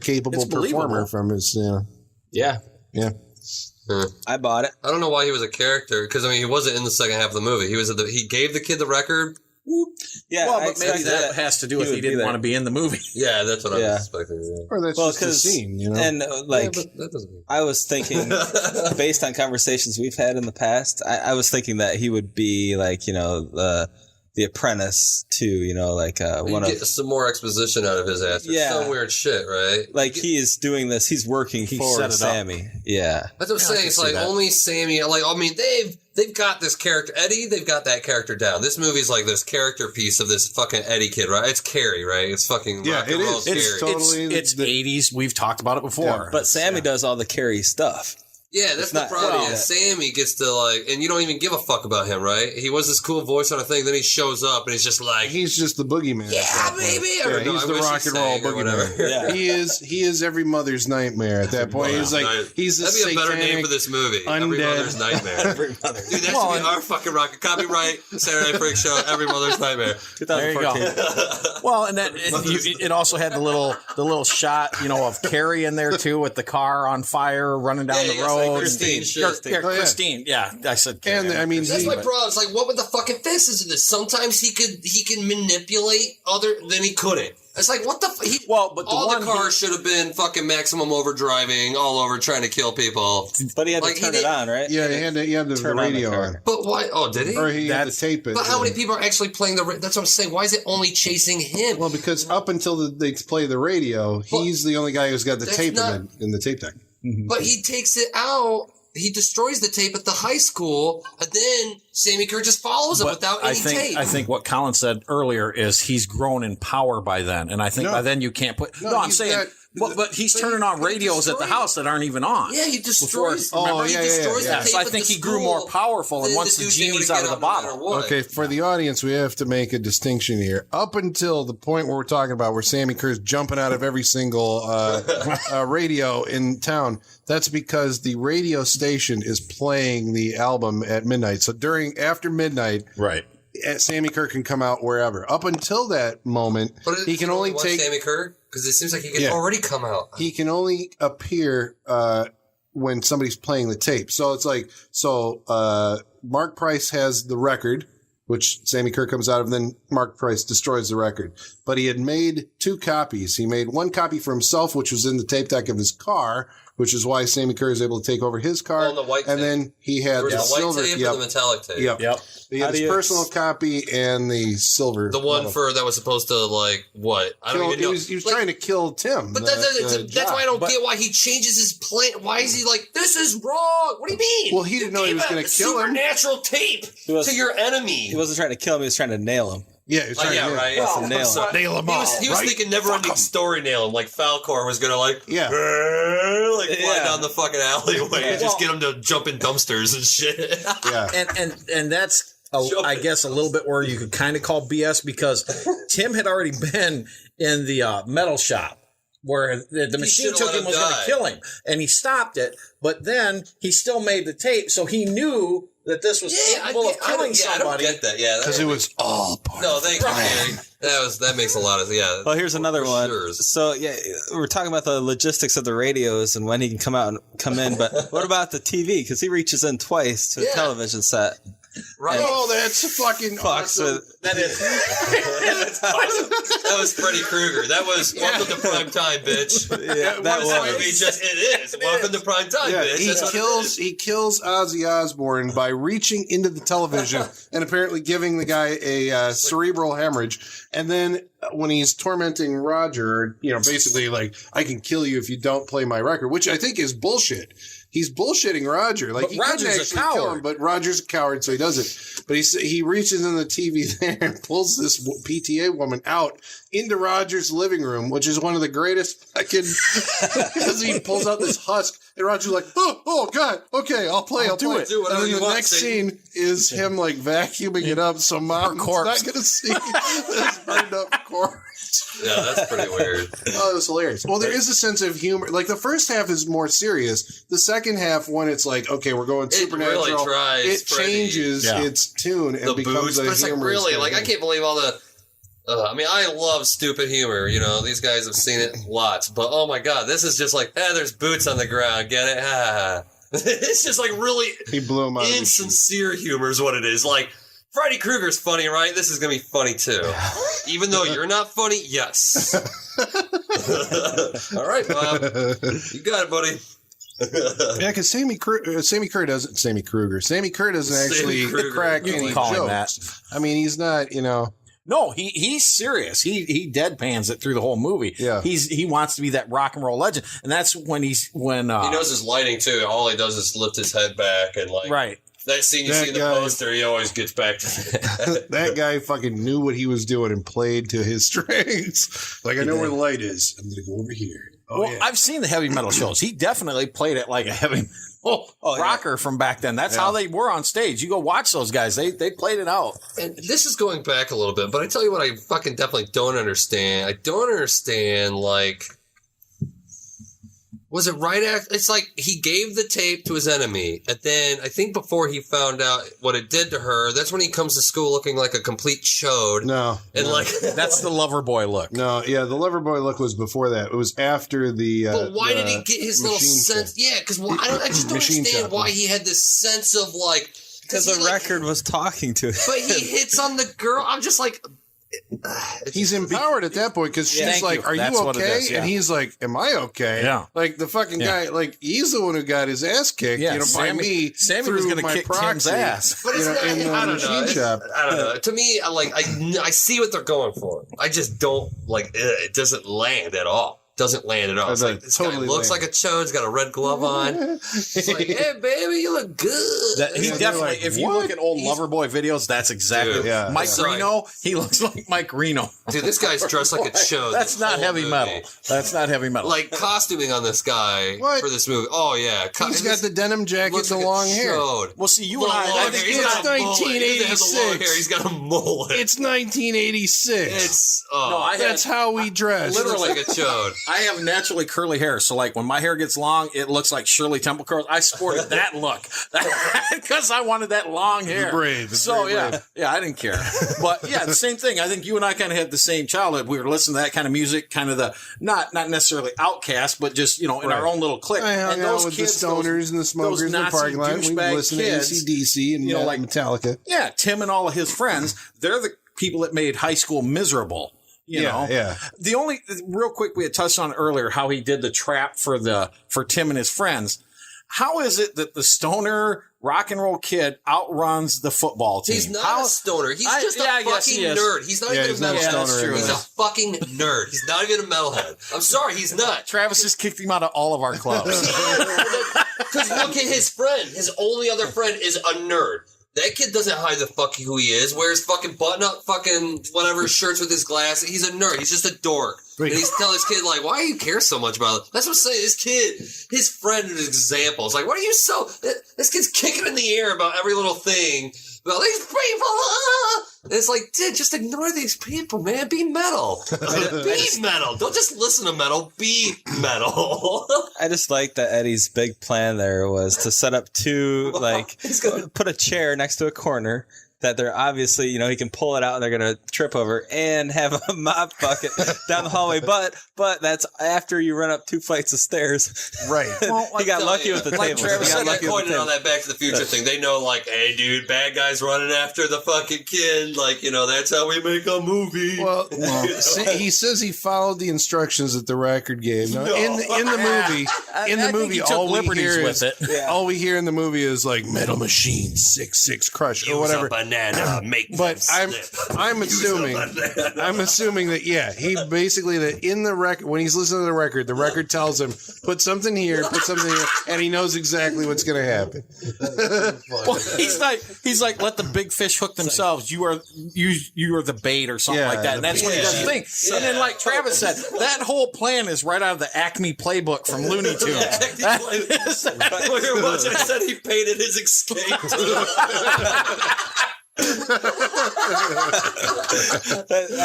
capable performer from his. Yeah. I bought it. I don't know why he was a character because he wasn't in the second half of the movie. He gave the kid the record. Yeah, well, but maybe that has to do with he didn't want to be in the movie. Yeah, that's what I was expecting. Yeah. Or that's just the scene, And I was thinking, based on conversations we've had in the past, I was thinking that he would be like the apprentice to one get some more exposition out of his ass. Some weird shit, right? Like he is doing this. He's working for Sammy. Yeah, that's what I'm saying. It's like only Sammy. They've got this character Eddie. They've got that character down. This movie's like this character piece of this fucking Eddie kid, right? It's Carrie, right? It's fucking rock and roll Carrie. It's totally. It's 80s. We've talked about it before. But Sammy does all the Carrie stuff. Yeah, that's the problem. Sammy gets to and you don't even give a fuck about him, right? He was this cool voice on a thing, then he shows up and he's just like, he's just the boogeyman. Yeah, baby. He's the rock and roll boogeyman. Yeah. He is every mother's nightmare at that point. He's like, he's a that'd be a better name for this movie. Every Mother's Nightmare. Dude, that should be our fucking rocket. Copyright Saturday Freak Show. Every Mother's Nightmare. 2014. There you go. Well, and that it also had the little shot, of Carrie in there too, with the car on fire running down the road. Christine. Yeah, I said Carrie. And that's my problem. It's like, what would the fucking fix is in this? Sometimes he can manipulate then he couldn't. It's like, what the but the cars should have been fucking maximum overdriving all over trying to kill people. But he had to turn it on, right? Yeah, he had the radio on. But why? Oh, did he? Or he had to tape it. But how many people are actually playing that's what I'm saying. Why is it only chasing him? Well, because up until they play the radio, he's the only guy who's got the tape in the tape deck. Mm-hmm. But he takes it out. He destroys the tape at the high school, and then Sammy Kerr just follows him without any tape. I think what Colin said earlier is he's grown in power by then, and I think by then you can't put. No, I'm saying. But he's turning on radios at the house that aren't even on. Yeah, he destroys. He destroys the tape. So I think he grew more powerful, and once the genie's out of the bottle. Okay, for the audience, we have to make a distinction here. Up until the point where we're talking about where Sammy Kerr's jumping out of every single radio in town, that's because the radio station is playing the album at midnight. So after midnight, right? Sammy Kerr can come out wherever. Up until that moment, he can only take Sammy Kerr. Because it seems like he can already come out. He can only appear when somebody's playing the tape. So it's like, Mark Price has the record, which Sammy Kerr comes out of, and then Mark Price destroys the record. But he had made 2 copies. He made 1 copy for himself, which was in the tape deck of his car, which is why Sammy Curry was able to take over his car. On the white and tape. then he had the silver white tape and the metallic tape. Yep. He had his personal copy and the silver. The one that was supposed to, like, what? I don't even know. He was trying to kill Tim. But that's why I don't get why he changes his plan. Why is he like, this is wrong? What do you mean? Well, he didn't know he was going to kill him. Supernatural tape to your enemy. He wasn't trying to kill him. He was trying to nail him. Yeah, he was trying to right. nail him. He was thinking never-ending story nail him. Like Falcor was going to fly down the fucking alleyway and just get him to jump in dumpsters and shit. Yeah, and that's I guess a little bit where you could kind of call BS because Tim had already been in the metal shop where the machine took him was going to kill him, and he stopped it. But then he still made the tape, so he knew that this was capable of killing somebody. I don't get that. Because it was all part of thank you. That makes a lot of Well, here's another one. Sure. So we're talking about the logistics of the radios and when he can come in. But what about the TV? Because he reaches in twice to a television set. Right. Oh, that's fucking awesome. That was Freddy Krueger. That was Welcome to Prime Time, bitch. Yeah, that was. It is. Welcome to Prime Time, bitch. He kills Ozzy Osbourne by reaching into the television and apparently giving the guy a cerebral hemorrhage. And then when he's tormenting Roger, basically like, I can kill you if you don't play my record, which I think is bullshit. He's bullshitting Roger. Like, he Roger's a coward. Kill him, but Roger's a coward, so he doesn't. But he reaches in the TV there and pulls this PTA woman out into Roger's living room, which is one of the greatest fucking, because he pulls out this husk, and Roger's like, oh God, okay, I'll play it. And then the next scene is him, like, vacuuming it up, so Mom's not going to see this burned up corpse. Yeah, that's pretty weird. Oh, it was hilarious. Well, there is a sense of humor. Like, the first half is more serious. The second half, when it's like, okay, we're going supernatural, really tries, it changes its tune and becomes a humorous. But it's like, really, like, I can't believe all the... I mean, I love stupid humor. These guys have seen it lots. But, oh my God, this is just like, there's boots on the ground. Get it? Ha. It's just like really he blew him out insincere humor is what it is. Like, Freddy Krueger's funny, right? This is going to be funny, too. Even though you're not funny, yes. All right, Bob. You got it, buddy. Yeah, because Sammy Kerr doesn't actually crack any jokes. I mean, he's not, No, he's serious. He deadpans it through the whole movie. Yeah. He wants to be that rock and roll legend. And that's when he knows his lighting too. All he does is lift his head back and like right. That scene you see in the poster, he always gets back to that guy fucking knew what he was doing and played to his strengths. Like, I know where the light is. I'm gonna go over here. I've seen the heavy metal shows. He definitely played it like a heavy rocker from back then. That's how they were on stage. You go watch those guys. They played it out. And this is going back a little bit, but I tell you what I fucking definitely don't understand. I don't understand, like... Was it right after? It's like he gave the tape to his enemy, and then I think before he found out what it did to her, that's when he comes to school looking like a complete chode. Like that's the lover boy look. No, yeah, the lover boy look was before that. It was after the. But why did he get his little sense? Yeah, because I just don't understand why he had this sense of like because the record was talking to him. But he hits on the girl. I'm just like. He's empowered at that point because she's like, "Are you okay?" And he's like, "Am I okay?" Yeah. Like the fucking guy, like he's the one who got his ass kicked. By me. Sammy was going to kick Tim's ass. But it's not, in the machine shop. I don't know. To me, I see what they're going for. I just don't like. It doesn't land at all. Doesn't land at all. It's like, this totally guy looks like a chode. He's got a red glove on. It's like, hey, baby, you look good. He definitely, if you look at old Loverboy videos, that's exactly Mike Reno. He looks like Mike Reno. Dude, this guy's dressed like a chode. That's not heavy metal. That's not heavy metal. Like costuming on this guy for this movie. Oh, yeah. He's got the denim jacket, the long hair. Well, see, you and I think it's 1986. He's got a mullet. It's 1986. That's how we dress. Literally like a chode. I have naturally curly hair, so like when my hair gets long, it looks like Shirley Temple curls. I sported that look because I wanted that long hair. Brave. So I didn't care. But yeah, the same thing. I think you and I kind of had the same childhood. We were listening to that kind of music, kind of the not necessarily outcast, but just in our own little clique. I hung out with kids, the stoners and the smokers in the parking lot. We listened to AC/DC and like Metallica. Yeah, Tim and all of his friends. They're the people that made high school miserable. You know? Yeah. The only, real quick, we had touched on earlier how he did the trap for Tim and his friends. How is it that the stoner rock and roll kid outruns the football team? He's not a stoner. He's just a fucking nerd. He's not even a metalhead. He's a fucking nerd. He's not even a metalhead. I'm sorry, he's not. Travis just kicked him out of all of our clubs. Because look at his friend. His only other friend is a nerd. That kid doesn't hide the fuck who he is. Wears fucking button-up fucking whatever shirts with his glasses. He's a nerd. He's just a dork. And he's telling his kid, like, why do you care so much about it? That's what I'm saying. This kid, his friend is an example. It's like, why are you so... This kid's kicking in the air about every little thing. About these people. And it's like, dude, just ignore these people, man. Be metal. Be metal. Don't just listen to metal. Be metal. I just like that Eddie's big plan there was to set up two, like, put a chair next to a corner that they're obviously, you know, he can pull it out and they're going to trip over, and have a mop bucket down the hallway. But that's after you run up 2 flights of stairs. Right. Well, he got lucky with the table. Travis said that pointed on that Back to the Future thing. They know, like, hey, dude, bad guys running after the fucking kid. Like, you know, that's how we make a movie. Well, he says he followed the instructions that the record gave. Now, in the movie, all we hear in the movie is like Metal Machine 6-6 Crush or whatever. But I'm assuming that he basically that in the record, when he's listening to the record tells him put something here, and he knows exactly what's going to happen. Well, he's like let the big fish hook themselves. You are the bait or something like that, and that's what he does think. And then, like Travis said, that whole plan is right out of the Acme playbook from Looney Tunes. It said he painted his escape. I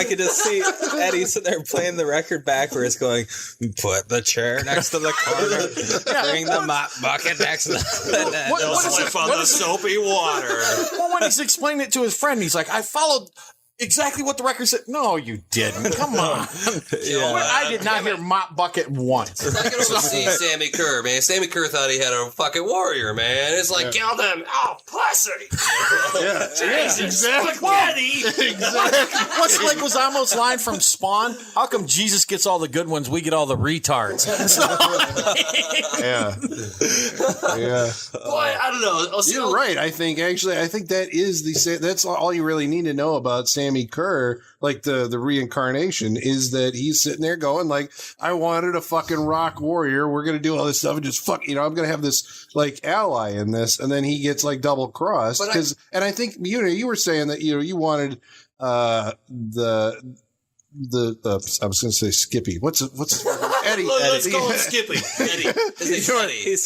could just see Eddie sitting there playing the record backwards going, put the chair next to the corner, bring the mop bucket next to the slip on the soapy water. Well, when he's explaining it to his friend, he's like, I followed exactly what the record said. No, you didn't. Come on. I did not hear mop bucket once. I can see Sammy Kerr, man. Sammy Kerr thought he had a fucking warrior, man. It's like, kill them. Oh, pussy. Exactly. What's like was almost line from Spawn? How come Jesus gets all the good ones, we get all the retards? Yeah. Boy, I don't know. You're right. I think that is that's all you really need to know about Sammy Kerr, like the reincarnation, is that he's sitting there going like, I wanted a fucking rock warrior. We're going to do all this stuff and just I'm going to have this like ally in this. And then he gets like double crossed and I think, you were saying that, you wanted, I was going to say Skippy. What's Eddie? Let's call him Skippy.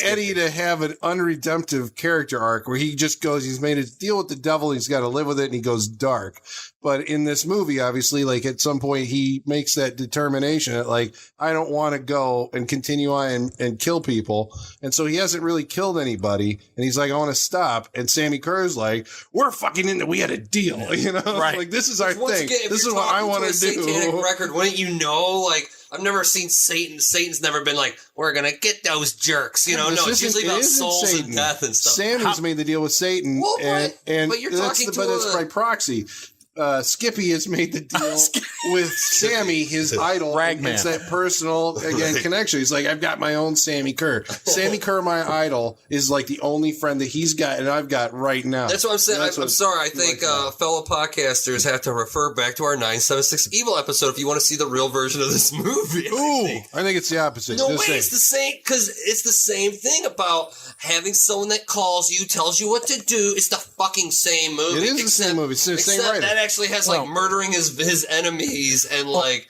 Eddie to have an unredemptive character arc where he just goes, he's made his deal with the devil, he's got to live with it, and he goes dark. But in this movie, obviously, like at some point he makes that determination that like, I don't want to go and continue on and kill people. And so he hasn't really killed anybody. And he's like, I want to stop. And Sammy Kerr's like, we're fucking we had a deal, you know? Right. Like, this is our thing. This is what I want to do. Satanic record, wouldn't you know? Like, I've never seen Satan. Satan's never been like, we're going to get those jerks. You know, no, it's usually about souls and death and stuff. Sammy's made the deal with Satan. Well, but you're talking but that's by proxy. Skippy has made the deal with Sammy, his idol. Ragman. It's that personal, connection. He's like, I've got my own Sammy Kerr. Sammy Kerr, my idol, is like the only friend that he's got and I've got right now. That's what I'm saying. I'm sorry. I think fellow podcasters have to refer back to our 976 Evil episode if you want to see the real version of this movie. I think it's the opposite. No way, it's the same, because it's the same thing about having someone that calls you, tells you what to do. It's the fucking same movie. It is the same movie. It's the same writer. That actually has like murdering his enemies and like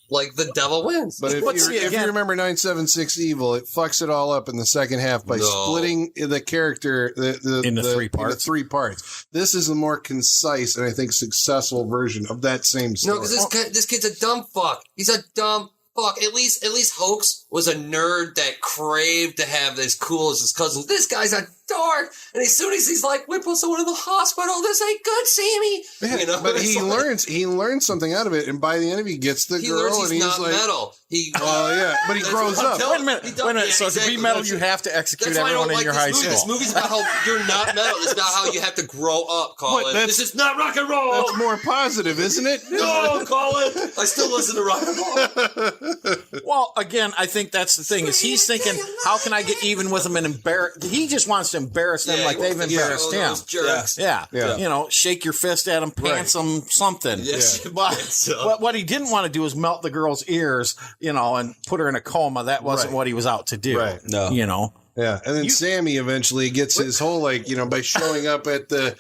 the devil wins. But if you remember 976 Evil, it fucks it all up in the second half by splitting the character into 3 parts. This is a more concise and I think successful version of that same story. No, because this kid's a dumb fuck. He's a dumb fuck. At least Hoax was a nerd that craved to have as cool as his cousins. This guy's a dark. And as soon as he's like, we put someone in the hospital, this ain't good, Sammy. Yeah, you know, but he learns something out of it, and by the end of it, he gets the girl, learns and he's not like, metal. But he grows up. Wait a minute. So to be metal, you have to execute everyone in your high school. This movie's about how you're not metal. It's about how you have to grow up, Colin. This is not rock and roll. That's more positive, isn't it? No, Colin. I still listen to rock and roll. Well, again, I think that's the thing. Is he's thinking, how can I get even with them and embarrass? He just wants to embarrass them like they've embarrassed him. Jerks. Yeah. You know, shake your fist at them, pants them, something. Yes. But what he didn't want to do is melt the girl's ears, you know, and put her in a coma. That wasn't what he was out to do. Right. No. You know. Yeah, and then Sammy eventually gets his whole, like, you know, by showing up at the,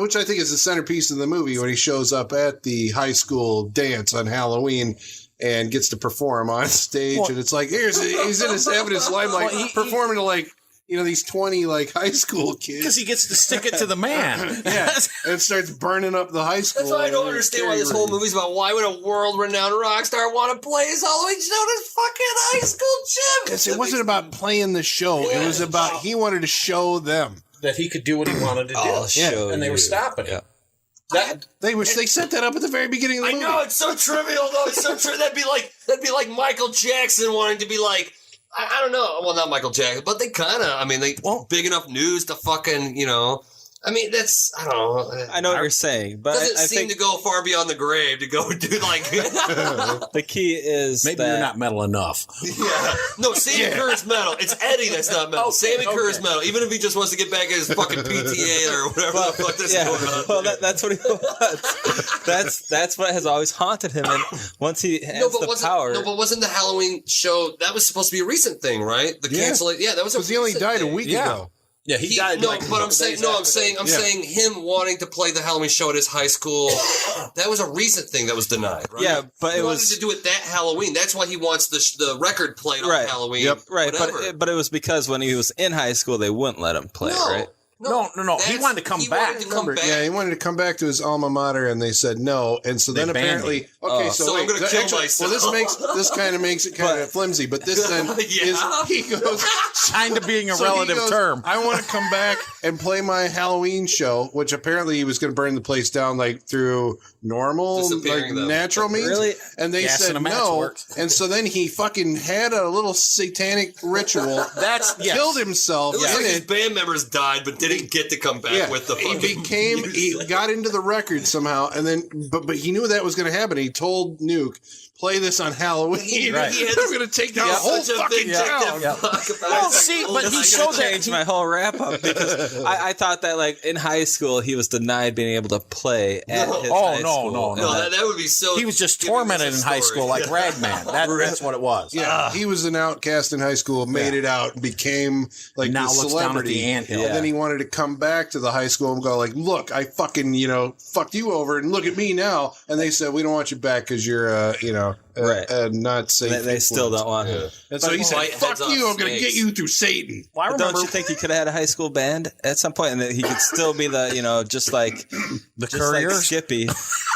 which I think is the centerpiece of the movie, when he shows up at the high school dance on Halloween and gets to perform on stage, and it's like, he's in his evidence limelight, performing to, like, you know, these 20, like, high school kids. Because he gets to stick it to the man. Yeah, and starts burning up the high school. That's why I don't understand why this whole movie's about. Why would a world-renowned rock star want to play his Halloween show at his fucking high school gym? Because it wasn't about playing the show. It was about, he wanted to show them that he could do what he wanted to do. And they were stopping him. They set that up at the very beginning of the movie. I know, it's so trivial, though. It's so true. That'd be like Michael Jackson wanting to be like, I don't know. Well, not Michael Jackson, but they kind of, I mean, big enough news to fucking, you know. I mean, that's, I don't know. I know what you're saying, but doesn't seem to go far beyond the grave to go do like. The key is maybe you're not metal enough. Yeah. No, Sammy Kerr is metal. It's Eddie that's not metal. Sammy Kerr is metal. Even if he just wants to get back at his fucking PTA or whatever the fuck that's going on. Well, that's what he wants. That's what has always haunted him. And once he has the power. No, but wasn't the Halloween show, that was supposed to be a recent thing, right? The cancellation. Yeah, that was a recent thing. Because he only died a week ago. Yeah, he died. No, but I'm saying him wanting to play the Halloween show at his high school. That was a recent thing that was denied, right? Yeah, but he wanted to do it that Halloween. That's why he wants the record played on Halloween. Yep. Right, but it was because when he was in high school, they wouldn't let him play, right? No. He wanted to come back. Yeah, he wanted to come back to his alma mater, and they said no. And so then apparently, so I'm going to kill myself. Well, this kind of makes it kind of flimsy. But this then is he goes kind of being a relative term. I want to come back and play my Halloween show, which apparently he was going to burn the place down like through normal, like natural means. Really? And they said no. And so then he fucking had a little satanic ritual. Killed himself. It looks like his band members died, but didn't get to come back with the fucking... He got into the record somehow, and then, but he knew that was going to happen. He told Nuke, play this on Halloween. Right. I'm going to take down the whole fucking town. Well, see, but he showed that. Changed my whole wrap up because I thought that like in high school he was denied being able to play at his high school. No, that would be so. He was just tormented in high school like Ragman. That's what it was. Yeah, he was an outcast in high school, made it out, became like now the looks down at the celebrity. anthill. And then he wanted to come back to the high school and go like, look, I fucking, fucked you over and look at me now. And they said, we don't want you back because you're, not safe. They still don't want him. And so he said, fuck you, I'm going to get you through Satan. Well, don't you think he could have had a high school band at some point and that he could still be the, just like the Couriers? Like Skippy.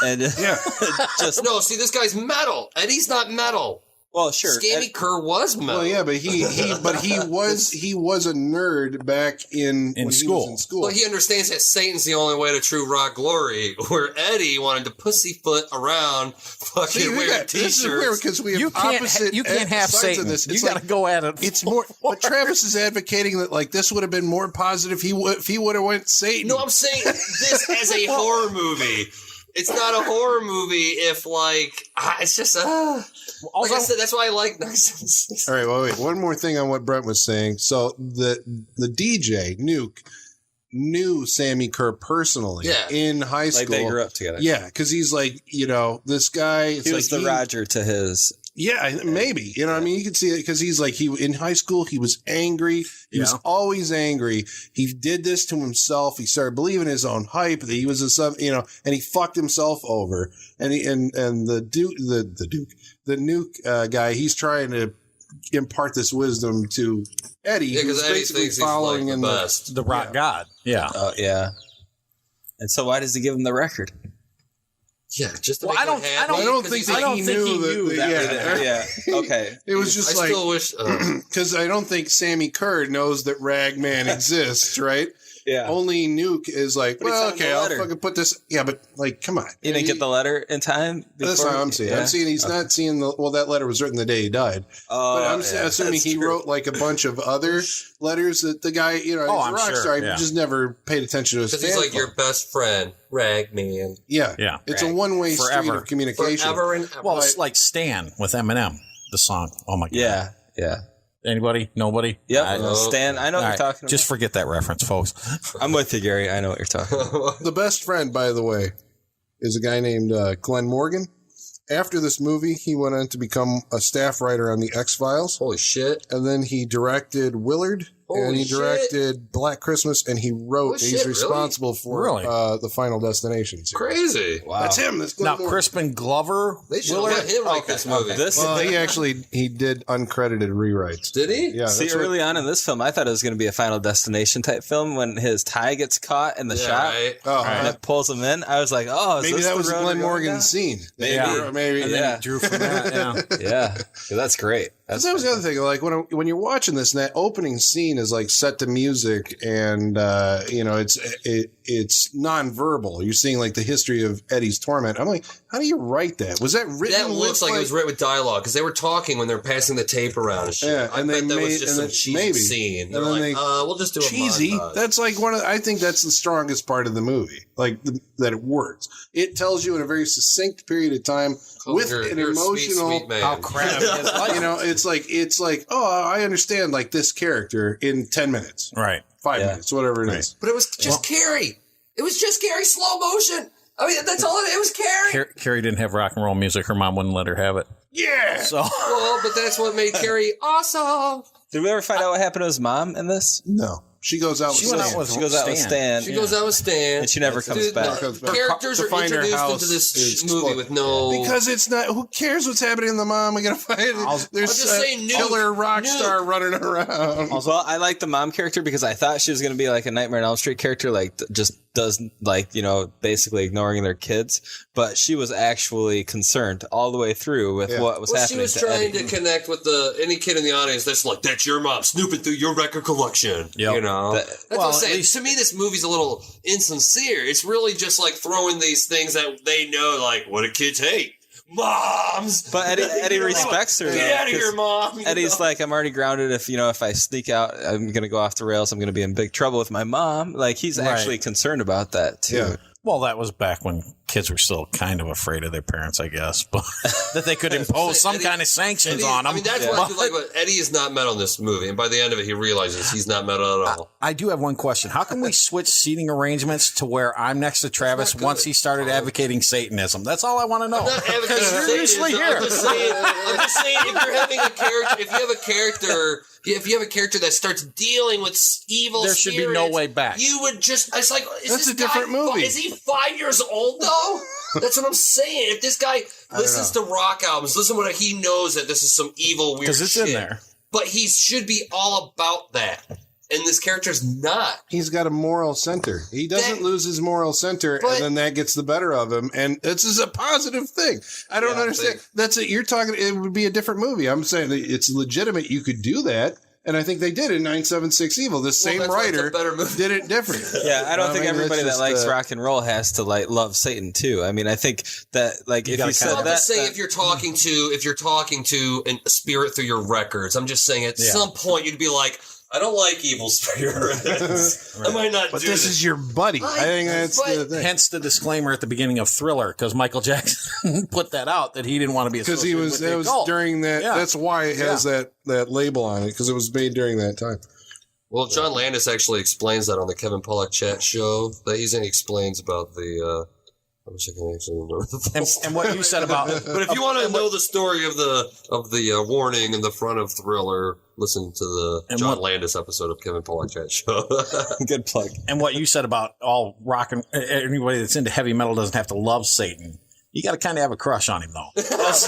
And No, see, this guy's metal, and he's not metal. Well, sure. Scammy Kerr was metal. Well, yeah, but he was a nerd back in school. Well, he understands that Satan's the only way to true rock glory. Where Eddie wanted to pussyfoot around, fucking wearing t-shirts. This is weird because we have opposite. You can't have Satan. This. You got to go at it. It's more. But Travis is advocating that like this would have been more positive. If he would have went Satan. No, I'm saying this as a horror movie. It's not a horror movie if, it's just, like I said, that's why I like Nice. All right, wait. One more thing on what Brent was saying. So the DJ, Nuke, knew Sammy Kerr personally in high school. Like they grew up together. Yeah, because he's like, this guy. He was the Roger to his... Yeah, maybe. You know what I mean? You can see it because he's like, in high school, he was angry. He was always angry. He did this to himself. He started believing his own hype that he was and he fucked himself over. And the Nuke guy, he's trying to impart this wisdom to Eddie, who's Eddie basically following in the rock god. Yeah. Yeah. And so why does he give him the record? Yeah, just to Well, make I don't think he knew that. Yeah. Okay. It was just I like, still wish because I don't think Sammy Kerr knows that Ragman exists, right? Yeah. Only Nuke is like, But he well, sent him okay, the I'll letter. fucking put this. Yeah, but like, come on. You didn't get the letter in time? That's what I'm seeing. Yeah. I'm seeing he's not seeing the. Well, that letter was written the day he died. But I'm assuming he wrote like a bunch of other letters that the guy, he's a rock star. He just never paid attention to his. Because he's like your best friend, Ragman. Yeah. It's a one-way street of communication. Forever and ever. Well, it's like Stan with Eminem, the song. Oh my god. Yeah. Anybody? Nobody? Yep. Stan, I know what you're talking about. Just forget that reference, folks. I'm with you, Gary. I know what you're talking about. The best friend, by the way, is a guy named Glenn Morgan. After this movie, he went on to become a staff writer on the X-Files. Holy shit. And then he directed Willard. And he directed Black Christmas, and he wrote. He's responsible for the Final Destination series. Crazy! Wow, that's him. That's now Crispin Glover. They should let him write this movie. He did uncredited rewrites. Did he? Yeah. See, early on in this film, I thought it was going to be a Final Destination type film when his tie gets caught in the shot and it pulls him in. I was like, oh, maybe that was Glenn Morgan's scene. Maybe, and then he drew from that. Yeah, that's great. That was the other thing. Like when you're watching this, and that opening scene is like set to music, and it's nonverbal. You're seeing like the history of Eddie's torment. I'm like, how do you write that? Was that written? That looks like it was written with dialogue because they were talking when they were passing the tape around and shit. Yeah, and I bet that was just some cheesy scene. They're like, we'll just do a cheesy. montage. That's like I think that's the strongest part of the movie. Like that it works. It tells you in a very succinct period of time with an emotional sweet man. how crap it's like, oh, I understand like this character in 10 minutes. Right. 5 minutes, whatever it is. But it was just Carrie. It was just Carrie slow motion. I mean, that's all it was Carrie. Carrie didn't have rock and roll music. Her mom wouldn't let her have it. Yeah. So well, but that's what made Carrie awesome. Did we ever find out what happened to his mom in this? No. She goes out with Stan. She goes out with Stan. She goes out with Stan. And she never comes back. Characters are introduced into this movie with no... Because it's not... Who cares what's happening in the mom? We gotta find it. There's a killer rock star running around. Well, I like the mom character because I thought she was going to be like a Nightmare on Elm Street character, like just does like, basically ignoring their kids. But she was actually concerned all the way through with what was happening. She was trying to connect with any kid in the audience that's like, that's your mom snooping through your record collection. Yep. That's what I'm saying. To me, this movie's a little insincere. It's really just like throwing these things that they know, like, what do kids hate? Moms! But Eddie respects her. Get out of here, Mom! Eddie's like, I'm already grounded. If I sneak out, I'm going to go off the rails. I'm going to be in big trouble with my mom. Like, he's actually concerned about that, too. Yeah. Well, that was back when kids were still kind of afraid of their parents, I guess, but that they could impose some kind of sanctions on them. I mean, that's what I feel like. But Eddie is not metal in this movie, and by the end of it, he realizes he's not metal at all. I do have one question. How can we switch seating arrangements to where I'm next to Travis once he started advocating Satanism? That's all I want to know. I'm not advocating Satanism. I'm just saying, if you're having a character, if you have a character that starts dealing with evil there should be no way back. You would just, it's like, that's a different movie. Is he 5 years old though? That's what I'm saying. If this guy listens to rock albums, listen to what he knows that this is some evil weird shit. Because it's in there. But he should be all about that. And this character's not. He's got a moral center. He doesn't lose his moral center, and then that gets the better of him. And this is a positive thing. I don't understand. That's it. You're talking. It would be a different movie. I'm saying that it's legitimate. You could do that. And I think they did in 976 Evil. The same writer did it different. Yeah, I don't think everybody that likes rock and roll has to like love Satan too. I mean, I think that like if you said that, just saying if you're talking to a spirit through your records, I'm just saying at some point you'd be like, I don't like evil spirits. I might not. But this is your buddy. I think that's the thing. Hence the disclaimer at the beginning of Thriller, because Michael Jackson put that out that he didn't want to be associated with the cult. During that. Yeah. That's why it has that label on it, because it was made during that time. Well, John Landis actually explains that on the Kevin Pollak chat show that he's in. He explains about the. I wish I could actually remember the and what you said about. But if you want to know the story of the warning in the front of Thriller, listen to the John Landis episode of Kevin Pollak Chat Show. Good plug. And what you said about all rock and anybody that's into heavy metal doesn't have to love Satan. You got to kind of have a crush on him, though. You got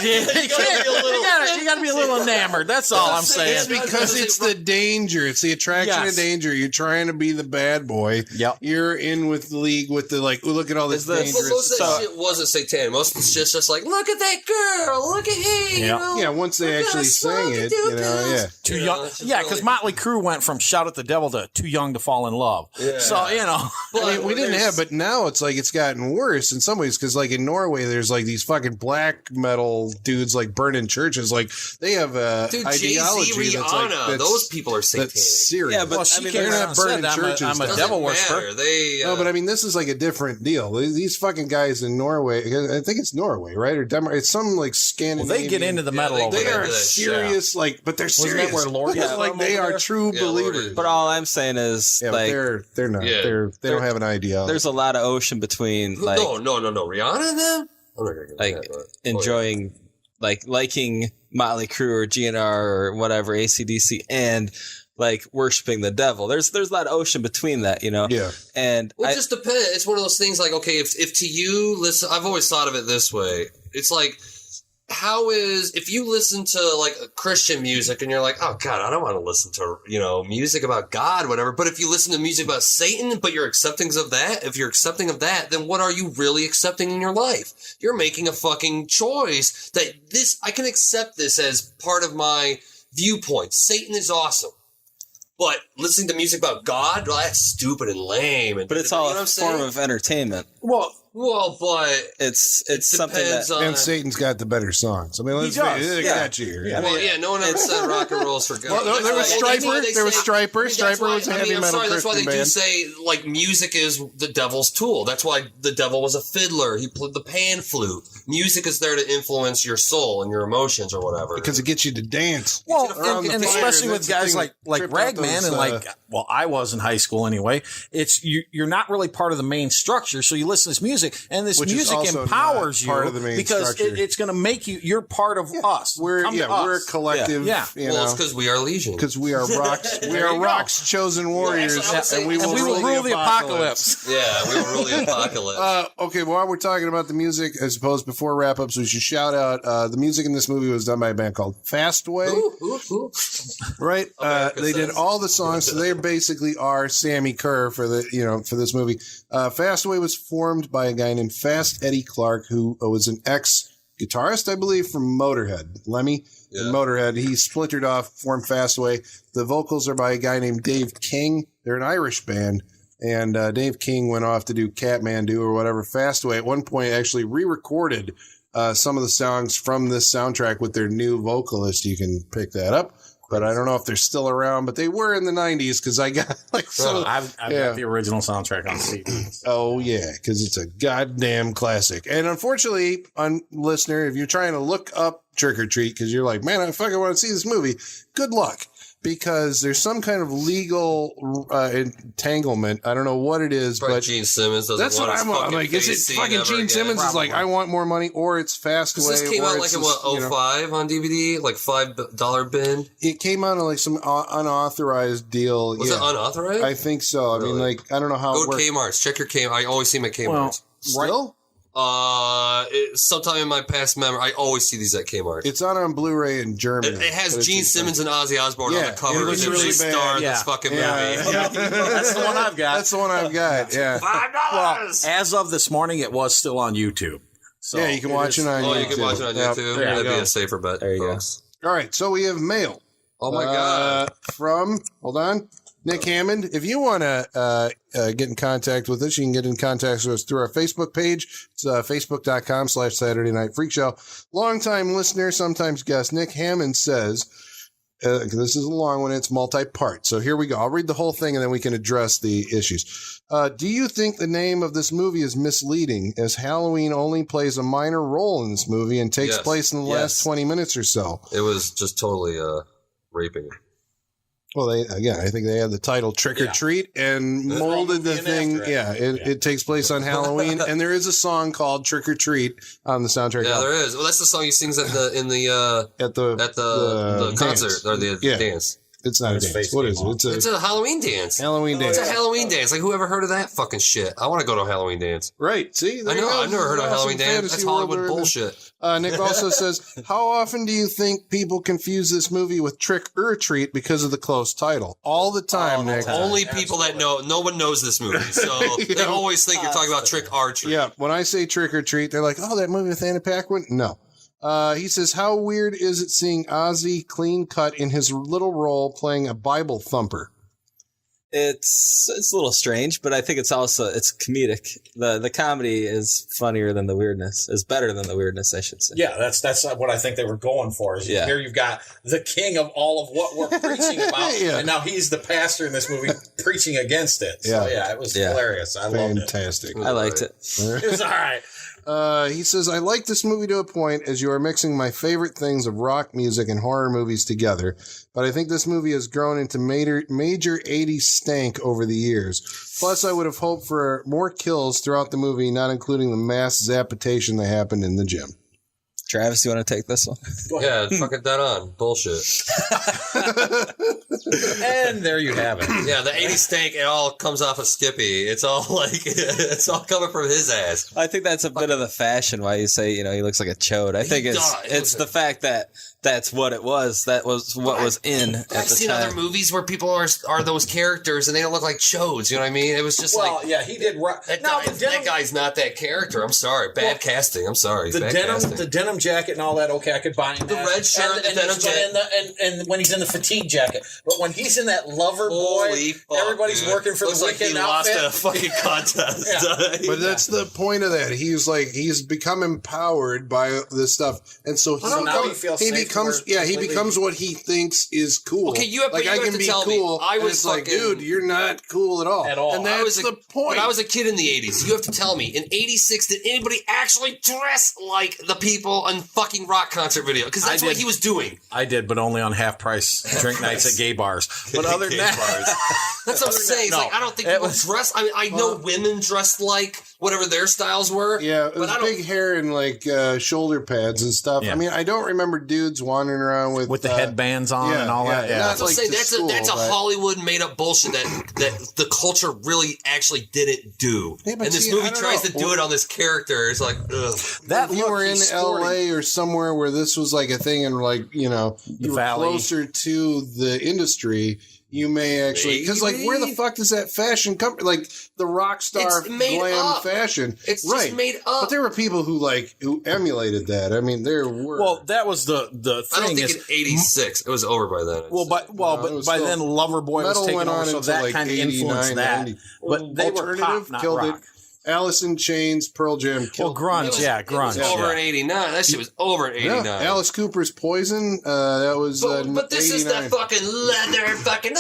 to be a little enamored. That's all I'm saying. It's because it's the danger. It's the attraction of danger. You're trying to be the bad boy. Yep. You're in with the league with the like. Look at all this dangerous. Most of that shit wasn't satanic. Most of it's just like, look at that girl. Look at him. Yep. Yeah. Once they actually sang it, yeah. Too young. Yeah, because Motley Crue went from "Shout at the Devil" to "Too Young to Fall in Love." Yeah. So I mean, we didn't have, but now it's like it's gotten worse in some ways because like in Norway, there's like these fucking black metal dudes like burning churches. Like they have ideology Jay-Z, Rihanna, that's those people are satanic. That's serious. Yeah, but I mean, they're not burning churches. I'm a devil worshiper. No, but I mean, this is like a different deal. These fucking guys in Norway, I think it's Norway, right? Or Denmark. It's some like Scandinavian. Well, they get into the metal over there. They are serious, like, but they're serious. Wasn't that where Lord like they are true believers. But all I'm saying is, like, they're not. They don't have an idea. There's a lot of ocean between, like, no. Rihanna and them. I'm not gonna get like that, enjoying, like liking Motley Crue or GNR or whatever AC/DC and like worshiping the devil. There's a lot of ocean between that, you know. Yeah. And it just depends. It's one of those things like, okay, if to you listen, I've always thought of it this way. It's like, if you listen to like Christian music and you're like, oh God, I don't want to listen to, music about God, whatever. But if you listen to music about Satan, but you're accepting of that, if you're accepting of that, then what are you really accepting in your life? You're making a fucking choice that I can accept this as part of my viewpoint. Satan is awesome. But listening to music about God, well, that's stupid and lame. But it's all a form of entertainment. Well, but it's something that... And Satan's got the better songs. I mean, let's face it, it's catchier. Yeah. No one ever said rock and roll's for good. Well, there was Striper. There was Striper. Striper was a heavy metal Christian that's why they band. do say, like, music is the devil's tool. That's why the devil was a fiddler. He played the pan flute. Music is there to influence your soul and your emotions or whatever. Because it gets you to dance. Well, and especially with guys like Ragman and like, I was in high school anyway. It's you're not really part of the main structure, so you listen to this music, and this music empowers you because it's going to make you're part of us. We're a collective. Yeah. Well, it's because we are Legion. Because we are rocks. We are rocks chosen warriors, and we will rule the apocalypse. Yeah, we will rule the apocalypse. Okay, while we're talking about the music, I suppose before wrap ups, we should shout out the music in this movie was done by a band called Fastway. Ooh. Right? They did all the songs, so they basically are Sammy Kerr for this movie. Fastway was formed by a guy named Fast Eddie Clark, who was an ex-guitarist, I believe, from Motorhead. Lemmy in Motorhead. He splintered off, formed Fastway. The vocals are by a guy named Dave King. They're an Irish band. And Dave King went off to do Kathmandu or whatever. Fastway at one point actually re-recorded some of the songs from this soundtrack with their new vocalist. You can pick that up. But I don't know if they're still around, but they were in the 90s because I got like some. I've got the original soundtrack on CD. Oh, yeah, because it's a goddamn classic. And unfortunately, listener, if you're trying to look up Trick or Treat because you're like, man, I fucking want to see this movie, good luck. Because there's some kind of legal entanglement. I don't know what it is, but Gene Simmons doesn't that's what I'm like. Is it fucking Gene Simmons is like, I want more money, or it's Fastway? This came out like in 05 on DVD, like $5 bin. It came out on like some unauthorized deal. Was it unauthorized? I think so. I mean, like, I don't know how. Go to Kmart's. Check your Kmart. I always see them at Kmart's. Still? Sometime in my past memory, I always see these at Kmart. It's on Blu-ray in Germany. It has Gene Simmons and Ozzy Osbourne on the cover. It was really star in this fucking movie. That's the one I've got. That's the one I've got. Yeah. $5. Well, as of this morning, it was still on YouTube. So yeah, you can watch it on YouTube. Oh, you can watch it on YouTube. That'd be a safer bet. There you go. All right, so we have mail. Oh my God! Hold on. Nick Hammond, if you want to get in contact with us, you can get in contact with us through our Facebook page. It's facebook.com/Saturday Night Freak Show. Longtime listener, sometimes guest, Nick Hammond says, this is a long one, it's multi-part. So here we go. I'll read the whole thing and then we can address the issues. Do you think the name of this movie is misleading, as Halloween only plays a minor role in this movie and takes place in the last 20 minutes or so? It was just totally raping. Well, I think they had the title Trick or Treat and molded the thing. It takes place on Halloween, and there is a song called Trick or Treat on the soundtrack. Yeah, there is. Well, that's the song he sings at the concert or the dance. It's not a dance. What is it? It's a Halloween dance. Halloween dance. It's a Halloween dance. Like, whoever heard of that fucking shit? I want to go to a Halloween dance. Right. See? I know. I've never heard of a Halloween dance. That's Hollywood bullshit. Nick also says, how often do you think people confuse this movie with Trick or Treat because of the close title? All the time, Nick. Only people that know. No one knows this movie, so they always think you're talking about Trick or Treat. Yeah. When I say Trick or Treat, they're like, oh, that movie with Anna Paquin? No. He says, how weird is it seeing Ozzy clean cut in his little role playing a Bible thumper? It's a little strange, but I think it's comedic. The comedy is funnier than the weirdness. Is better than the weirdness, I should say. Yeah, that's what I think they were going for. Is here you've got the king of all of what we're preaching about, and now he's the pastor in this movie preaching against it. So it was hilarious. I loved it. Fantastic. I liked it. It was all right. He says, I like this movie to a point as you are mixing my favorite things of rock music and horror movies together, but I think this movie has grown into major 80s stank over the years. Plus, I would have hoped for more kills throughout the movie, not including the mass zapitation that happened in the gym. Travis, you want to take this one? Yeah, fucking dead on. Bullshit. And there you have it. Yeah, the 80s stank, it all comes off of Skippy. It's all it's all coming from his ass. I think that's a bit of the fashion why you say, he looks like a chode. I think it's the fact that that's what it was. That was what was in at the time. I've seen other movies where people are those characters and they don't look like chodes. You know what I mean? It was just he did. That guy's not that character. I'm sorry. Bad casting. I'm sorry. The denim jacket and all that. Okay, I could buy him. The red shirt, and the denim jacket, and when he's in the fatigue jacket. But when he's in that lover boy, everybody's working for the weekend outfit. He lost a fucking contest. But that's the point of that. He's become empowered by this stuff, and so he becomes what he thinks is cool. Okay, I can be cool. I was like, dude, you're not cool at all. And that's the point. When I was a kid in the 80s, you have to tell me, in 86, did anybody actually dress like the people on fucking rock concert video? Because that's what he was doing. I did, but only on half-price drink nights at gay bars. But other than that... That's what I'm saying. It's I don't think people dress... I mean, I know women dressed like whatever their styles were. Yeah, it was big hair and shoulder pads and stuff. Yeah. I mean, I don't remember dudes wandering around with the headbands on and all that. Yeah, that's that's a Hollywood made up bullshit that the culture really actually didn't do. Yeah, and this movie tries to do it on this character. It's like, ugh. That if you were in LA or somewhere where this was like a thing, and you were closer to the industry. You may actually, because where the fuck does that fashion come? Like the rock star glam fashion, it's just made up. But there were people who emulated that. I mean, there were. Well, that was the thing. I don't think in '86 it was over by then. But by then, Loverboy was taken over, so that kind of influenced that. 90. But they were pop, not killed rock. It. Alice in Chains, Pearl Jam killed. Grunge, grunge. It was over in '89. That shit was over in '89. Yeah, Alice Cooper's Poison, that was. But this 89. Is that fucking leather, fucking.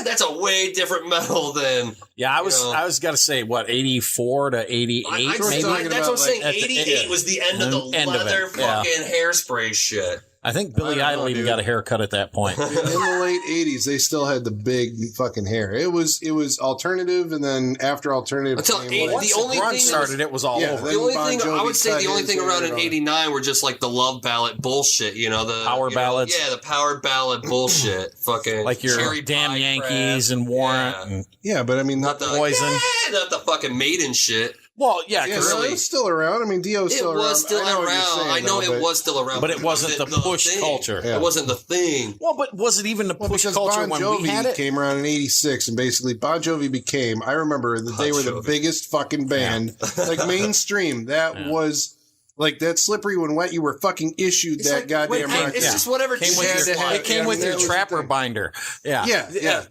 That's a way different metal than. Yeah, I was got to say 84 to 88. That's what I'm saying. 88 was the end of the leather fucking hairspray shit. I think Billy Idol even got a haircut at that point. In the late 80s, they still had the big fucking hair. It was alternative, and then after alternative, once the grunge started, it was all over. The only thing I would say, the only thing around in '89 were just like the love ballad bullshit. The power ballads. The power ballad bullshit. Fucking like your Cherry Damn Yankees and Warrant. Yeah, but I mean, not the Poison, not the fucking Maiden shit. Well, because it was still around. I mean, Dio's still around. It was still around. I know it was still around. But it wasn't the push culture. Yeah. It wasn't the thing. Well, but was it even the push culture when we had it? Came around in '86, and basically Bon Jovi became, I remember that they were the biggest fucking band. Like mainstream. That was... Like that Slippery When Wet, you were fucking issued that goddamn record. It's just whatever it came with your trapper binder. Yeah.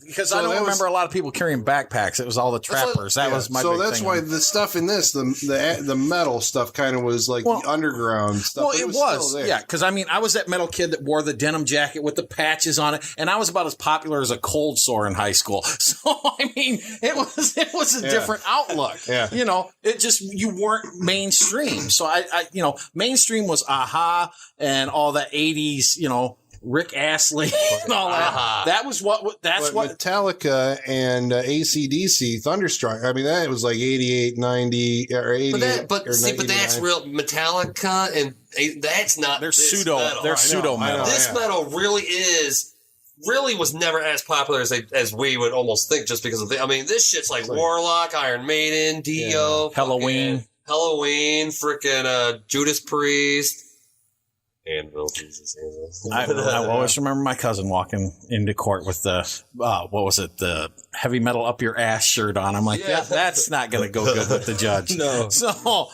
Because I don't remember a lot of people carrying backpacks. It was all the trappers. That was my big thing. So that's why the stuff in this, the metal stuff kind of was like the underground stuff. Well, it was. Yeah, because I mean, I was that metal kid that wore the denim jacket with the patches on it, and I was about as popular as a cold sore in high school. So, I mean, it was a different outlook. Yeah. It just, you weren't mainstream. So mainstream was Aha and all that 80s, Rick Astley and all that. That was what Metallica and AC/DC Thunderstruck. I mean, that was like 88, 90 or 80. But that's real Metallica, and that's not. They're pseudo metal. This metal really is really was never as popular as we would almost think, just because of this shit's like Warlock, Iron Maiden, Dio, Halloween, freaking Judas Priest. Anvil, Jesus. I always remember my cousin walking into court with the the heavy metal up your ass shirt on. I'm like, that's not going to go good with the judge. No. So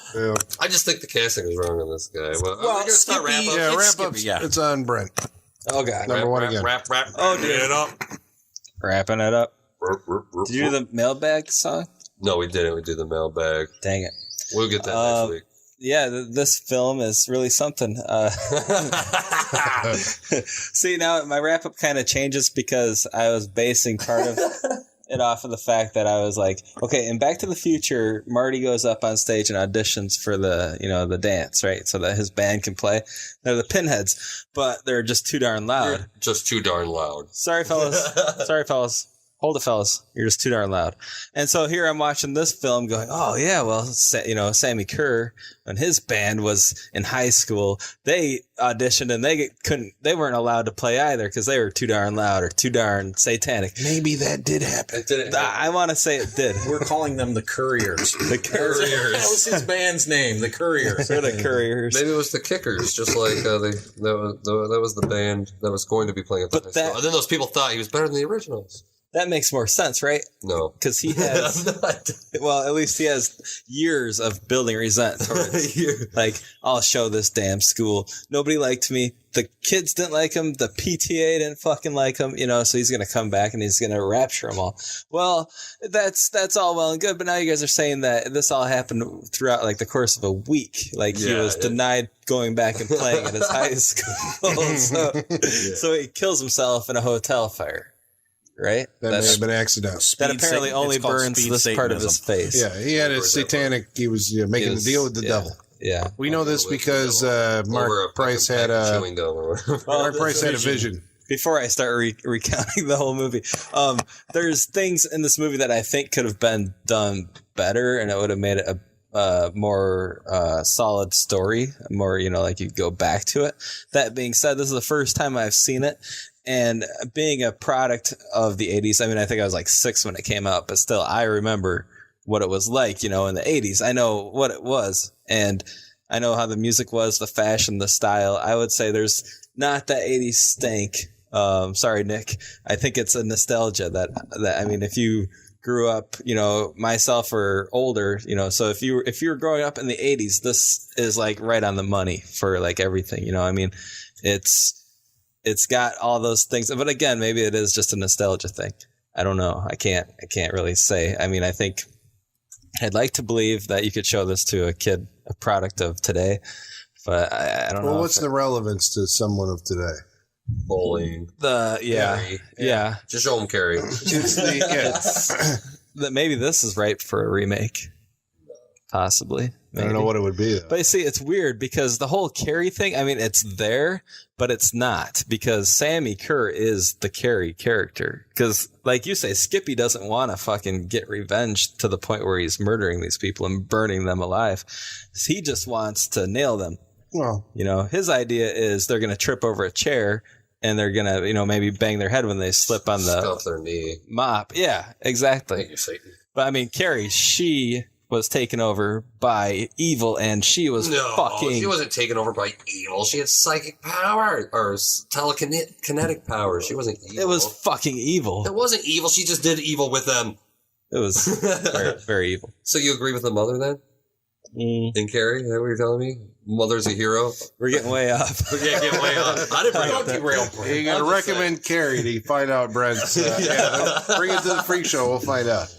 I just think the casting is wrong on this guy. Well, are we going to start wrap up? Yeah, wrap up. Yeah, it's on Brent. Oh God, number one again. Wrap. Oh, dude, it up. Wrapping it up. Did you do the mailbag song? No, we didn't. We did the mailbag. Dang it. We'll get that next week. Yeah, this film is really something. See, now my wrap-up kind of changes because I was basing part of it off of the fact that I was like, okay, in Back to the Future, Marty goes up on stage and auditions for the dance, right? So that his band can play. They're the Pinheads, but they're just too darn loud. You're just too darn loud. Sorry, fellas. Hold it, fellas. You're just too darn loud. And so here I'm watching this film going, oh, yeah, well, Sammy Kerr and his band was in high school. They auditioned and they weren't allowed to play either because they were too darn loud or too darn satanic. Maybe that did happen. It didn't happen. I want to say it did. we're calling them the Couriers. The Couriers. That was his band's name, the Couriers. They're the Couriers. Maybe it was the Kickers, just like that was the band that was going to be playing at the high school. And then those people thought he was better than the originals. That makes more sense, right? No. Because he has, well, at least he has years of building resentment towards, like, I'll show this damn school. Nobody liked me. The kids didn't like him. The PTA didn't fucking like him, so he's going to come back and he's going to rapture them all. Well, that's all well and good, but now you guys are saying that this all happened throughout, like, the course of a week. Like, he was denied going back and playing at his high school. So he kills himself in a hotel fire. Right? That may have been accidental. That apparently only burns this part of his face. Yeah, he had a satanic, he was making a deal with the devil. Yeah. We know this because Mark Price had a vision. Before I start recounting the whole movie, there's things in this movie that I think could have been done better, and it would have made it a more solid story, more, like you go back to it. That being said, this is the first time I've seen it. And being a product of the 80s, I think I was like 6 when it came out, but still I remember what it was like, in the 80s. I know what it was, and I know how the music was, the fashion, the style. I would say there's not that 80s stank. Sorry, Nick. I think it's a nostalgia that if you grew up, myself or older, so if you were growing up in the 80s, this is like right on the money for like everything, It's got all those things, but again, maybe it is just a nostalgia thing. I don't know. I can't really say. I think I'd like to believe that you could show this to a kid, a product of today, but I don't know. Well, what's the relevance to someone of today? Bowling. Yeah. Just show him Carrie. Maybe this is ripe for a remake. Possibly. Maybe. I don't know what it would be, though. But you see, it's weird because the whole Carrie thing, it's there, but it's not, because Sammy Kerr is the Carrie character. Because, like you say, Skippy doesn't want to fucking get revenge to the point where he's murdering these people and burning them alive. He just wants to nail them. Well, his idea is they're going to trip over a chair and they're going to, maybe bang their head when they slip on the stuff their knee. Mop. Yeah, exactly. Thank you, Satan. But Carrie, she was taken over by evil, and she was she wasn't taken over by evil. She had psychic power or telekinetic power. She wasn't evil. It was fucking evil. It wasn't evil. She just did evil with them. It was very, very evil. So you agree with the mother then? In Carrie? Is that what you're telling me? Mother's a hero? We're getting way off. We're getting way off. I didn't bring it up derail. You got to recommend Carrie to find out, Brent. Bring it to the freak show. We'll find out.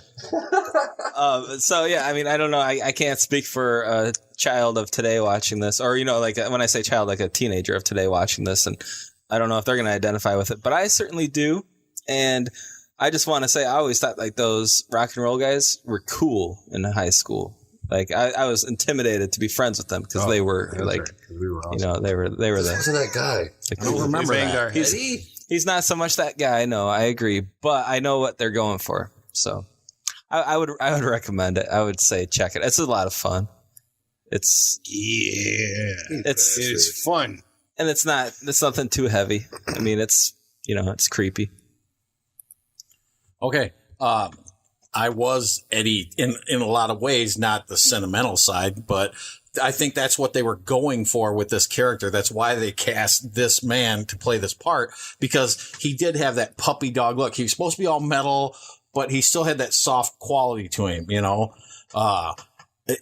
I don't know. I can't speak for a child of today watching this, or like when I say child, like a teenager of today watching this, and I don't know if they're going to identify with it, but I certainly do. And I just want to say, I always thought like those rock and roll guys were cool in high school. Like I was intimidated to be friends with them because they were like, we were awesome. they were the. Wasn't that guy? I don't remember that. He's not so much that guy. No, I agree, but I know what they're going for. So. I would recommend it. I would say check it. It's a lot of fun. It's fun, and it's nothing too heavy. It's it's creepy. Okay. I was Eddie in a lot of ways, not the sentimental side, but I think that's what they were going for with this character. That's why they cast this man to play this part, because he did have that puppy dog look. He was supposed to be all metal, but he still had that soft quality to him,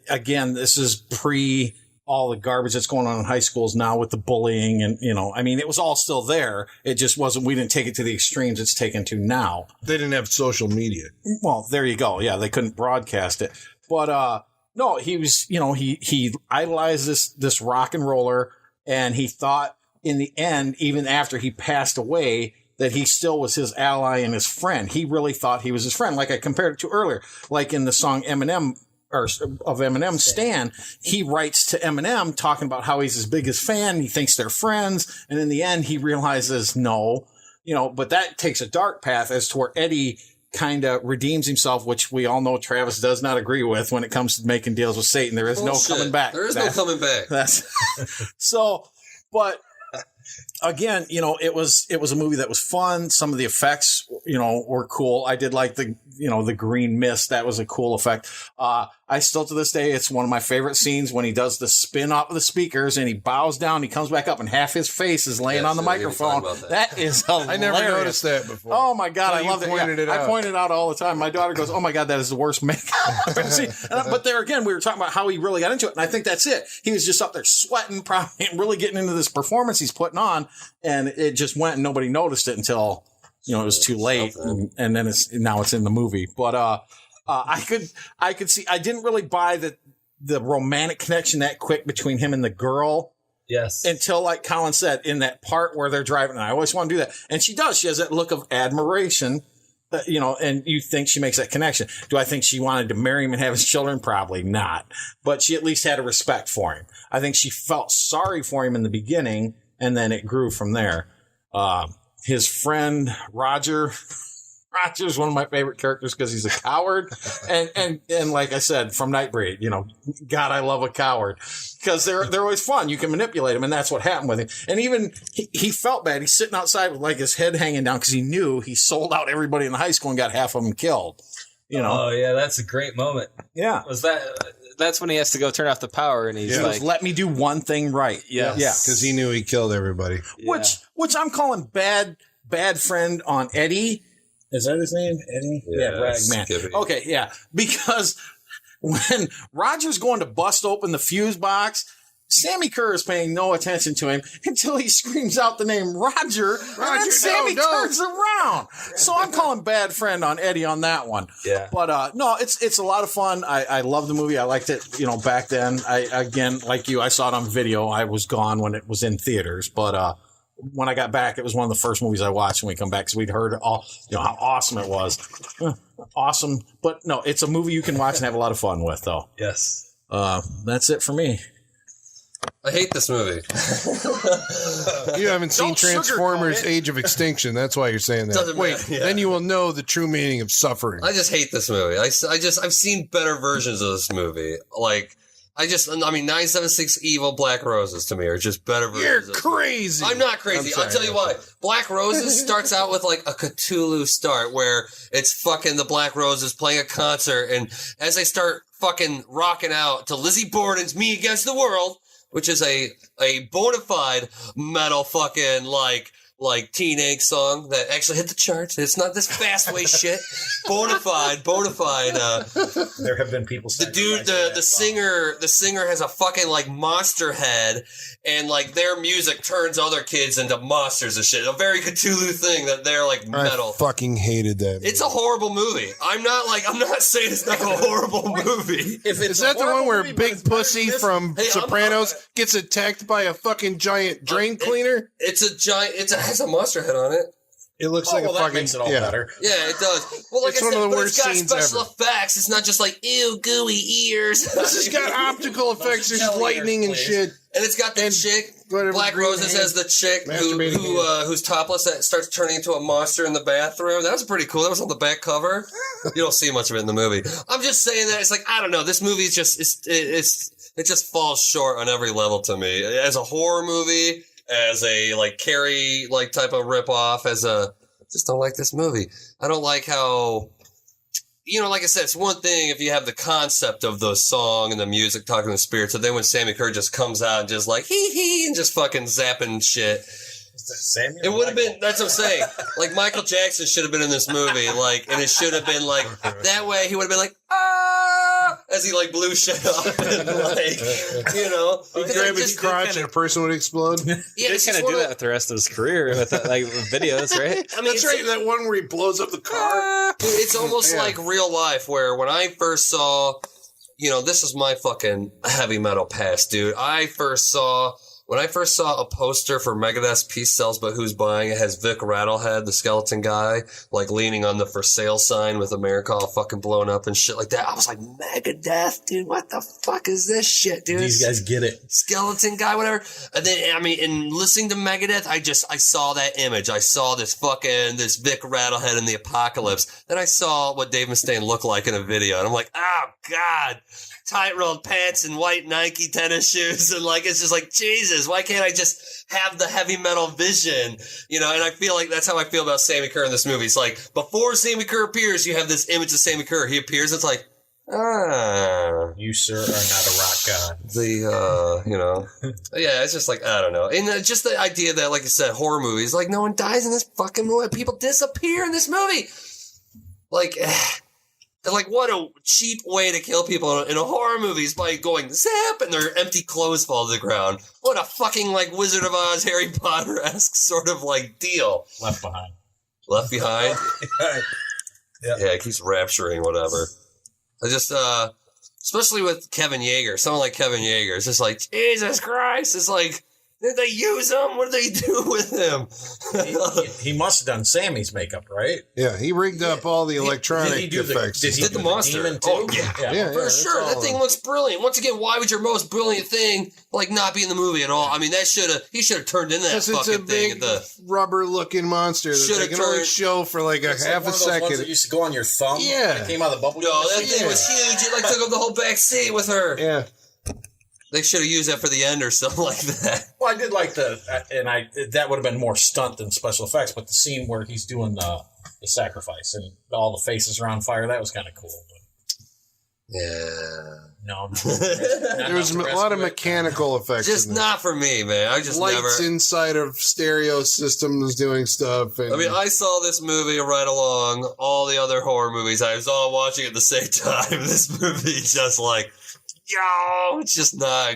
Again, this is pre all the garbage that's going on in high schools now with the bullying and, it was all still there. It just wasn't, we didn't take it to the extremes it's taken to now. They didn't have social media. Well, there you go. Yeah, they couldn't broadcast it. But, no, he was, he idolized this rock and roller, and he thought in the end, even after he passed away, that he still was his ally and his friend. He really thought he was his friend, like I compared it to earlier, like in the song Eminem, Stan, he writes to Eminem talking about how he's his biggest fan. He thinks they're friends. And in the end, he realizes no, but that takes a dark path as to where Eddie kind of redeems himself, which we all know Travis does not agree with when it comes to making deals with Satan. There is no coming back. There is no coming back. So, but again, it was a movie that was fun. Some of the effects, were cool. I did like the green mist. That was a cool effect. I still to this day, it's one of my favorite scenes when he does the spin off of the speakers and he bows down, he comes back up and half his face is laying on the microphone. That is hilarious. I never noticed that before. Oh my God. I love it. I point it out all the time. My daughter goes, oh my God, that is the worst makeup I've ever seen. But there again, we were talking about how he really got into it. And I think that's it. He was just up there sweating, probably really getting into this performance he's putting on. And it just went and nobody noticed it until, it was too late. And then now it's in the movie. But, I could see, I didn't really buy the romantic connection that quick between him and the girl. Yes. Until, like Colin said, in that part where they're driving, and I always want to do that. And she does. She has that look of admiration, and you think she makes that connection. Do I think she wanted to marry him and have his children? Probably not. But she at least had a respect for him. I think she felt sorry for him in the beginning, and then it grew from there. His friend, Roger's one of my favorite characters because he's a coward. And like I said, from Nightbreed, God, I love a coward because they're always fun. You can manipulate them. And that's what happened with him. And even he felt bad. He's sitting outside with like his head hanging down because he knew he sold out everybody in the high school and got half of them killed. Oh yeah. That's a great moment. Yeah. That's when he has to go turn off the power and he's like, let me do one thing right. Yeah. Yeah. Because he knew he killed everybody. Yeah. Which I'm calling bad friend on Eddie. Is that his name? Eddie? Yeah, Ragman. Skippy. Okay, yeah. Because when Roger's going to bust open the fuse box, Sammy Kerr is paying no attention to him until he screams out the name Roger, and then Sammy turns around. So I'm calling bad friend on Eddie on that one. Yeah. But no, it's a lot of fun. I love the movie. I liked it, back then. Again, like you, I saw it on video. I was gone when it was in theaters, but when I got back, it was one of the first movies I watched when we come back because we'd heard all, how awesome it was. Awesome. But no, it's a movie you can watch and have a lot of fun with, though. Yes. That's it for me. I hate this movie. You haven't seen Transformers Age of Extinction. That's why you're saying that. Wait, then you will know the true meaning of suffering. I just hate this movie. I've seen better versions of this movie. Like, 976 Evil Black Roses to me are just better versions. You're crazy. I'm not crazy. I'll tell you why. Black Roses starts out with like a Cthulhu start where it's fucking the Black Roses playing a concert, and as they start fucking rocking out to Lizzie Borden's Me Against the World, which is a bona fide metal fucking like Teen Angst song that actually hit the charts. It's not this Fastway shit. Bona fide. There have been people saying the singer has a fucking like monster head, and like their music turns other kids into monsters and shit. A very Cthulhu thing that they're like metal. I fucking hated that movie. It's a horrible movie. I'm not saying it's not a horrible movie. Is that the one where Big Pussy from Sopranos gets attacked by a fucking giant drain cleaner? It has a monster head on it. It looks like a fucking... makes it all better. Yeah, it does. Well, like it's one of the worst scenes ever. It's got special effects. It's not just like, ew, gooey ears. This has got optical effects. There's lightning and shit. And it's got the chick. Black Roses has the chick who's topless that starts turning into a monster in the bathroom. That was pretty cool. That was on the back cover. You don't see much of it in the movie. I'm just saying that it's like, I don't know. This movie is just, it just falls short on every level to me. As a horror movie, as a like Carrie like type of ripoff. Just don't like this movie. I don't like how. Like I said, it's one thing if you have the concept of the song and the music talking to the spirits, and then when Sammy Kerr just comes out and just like hee and just fucking zapping shit. Samuel it would have been, that's what I'm saying. Like Michael Jackson should have been in this movie, like, and it should have been like that way. He would have been like, as he like blew shit up, and like, he'd grab his crotch and a person would explode. Yeah, he kind of do that with the rest of his career with like videos, right? I mean, that's right. That one where he blows up the car. It's almost like real life, where when I first saw, this is my fucking heavy metal past, dude. When I first saw a poster for Megadeth's Peace Sells But Who's Buying, it has Vic Rattlehead, the skeleton guy, like leaning on the for sale sign with America all fucking blown up and shit like that. I was like, Megadeth, dude, what the fuck is this shit, dude? These guys get it. Skeleton guy, whatever. And then, in listening to Megadeth, I saw that image. I saw this Vic Rattlehead in the Apocalypse. Then I saw what Dave Mustaine looked like in a video. And I'm like, oh, God. Tight-rolled pants and white Nike tennis shoes, and like it's just like Jesus. Why can't I just have the heavy metal vision? And I feel like that's how I feel about Sammy Kerr in this movie. It's like before Sammy Kerr appears, you have this image of Sammy Kerr. He appears, it's like, you sir are not a rock god. Yeah, it's just like I don't know, and just the idea that, like I said, horror movies, like no one dies in this fucking movie. People disappear in this movie, like. Like, what a cheap way to kill people in a horror movie is by going zap and their empty clothes fall to the ground. What a fucking, like, Wizard of Oz, Harry Potter-esque sort of, like, deal. Left Behind? Yeah, it keeps rapturing, whatever. I just, especially with Kevin Yeager, someone like Kevin Yeager, it's just like, Jesus Christ, it's like, did they use him? What did they do with him? he must have done Sammy's makeup, right? Yeah, he rigged up all the electronic effects. Did he do the monster? Oh, yeah, for sure. That thing looks brilliant. Once again, why would your most brilliant thing not be in the movie at all? I mean, he should have turned into that fucking thing. It's a big rubber-looking monster that they can only show for like a half a second. Ones that used to go on your thumb. Yeah, that came out of the bubble. No, that thing was huge. It took up the whole back seat with her. Yeah. They should have used that for the end or something like that. Well, I did like that would have been more stunt than special effects, but the scene where he's doing the sacrifice and all the faces are on fire, that was kind of cool. But no. There was a lot of mechanical effects. Just not for me, man. I just lights inside of stereo systems doing stuff. And I saw this movie right along all the other horror movies. I was all watching at the same time. This movie just like... it's just not.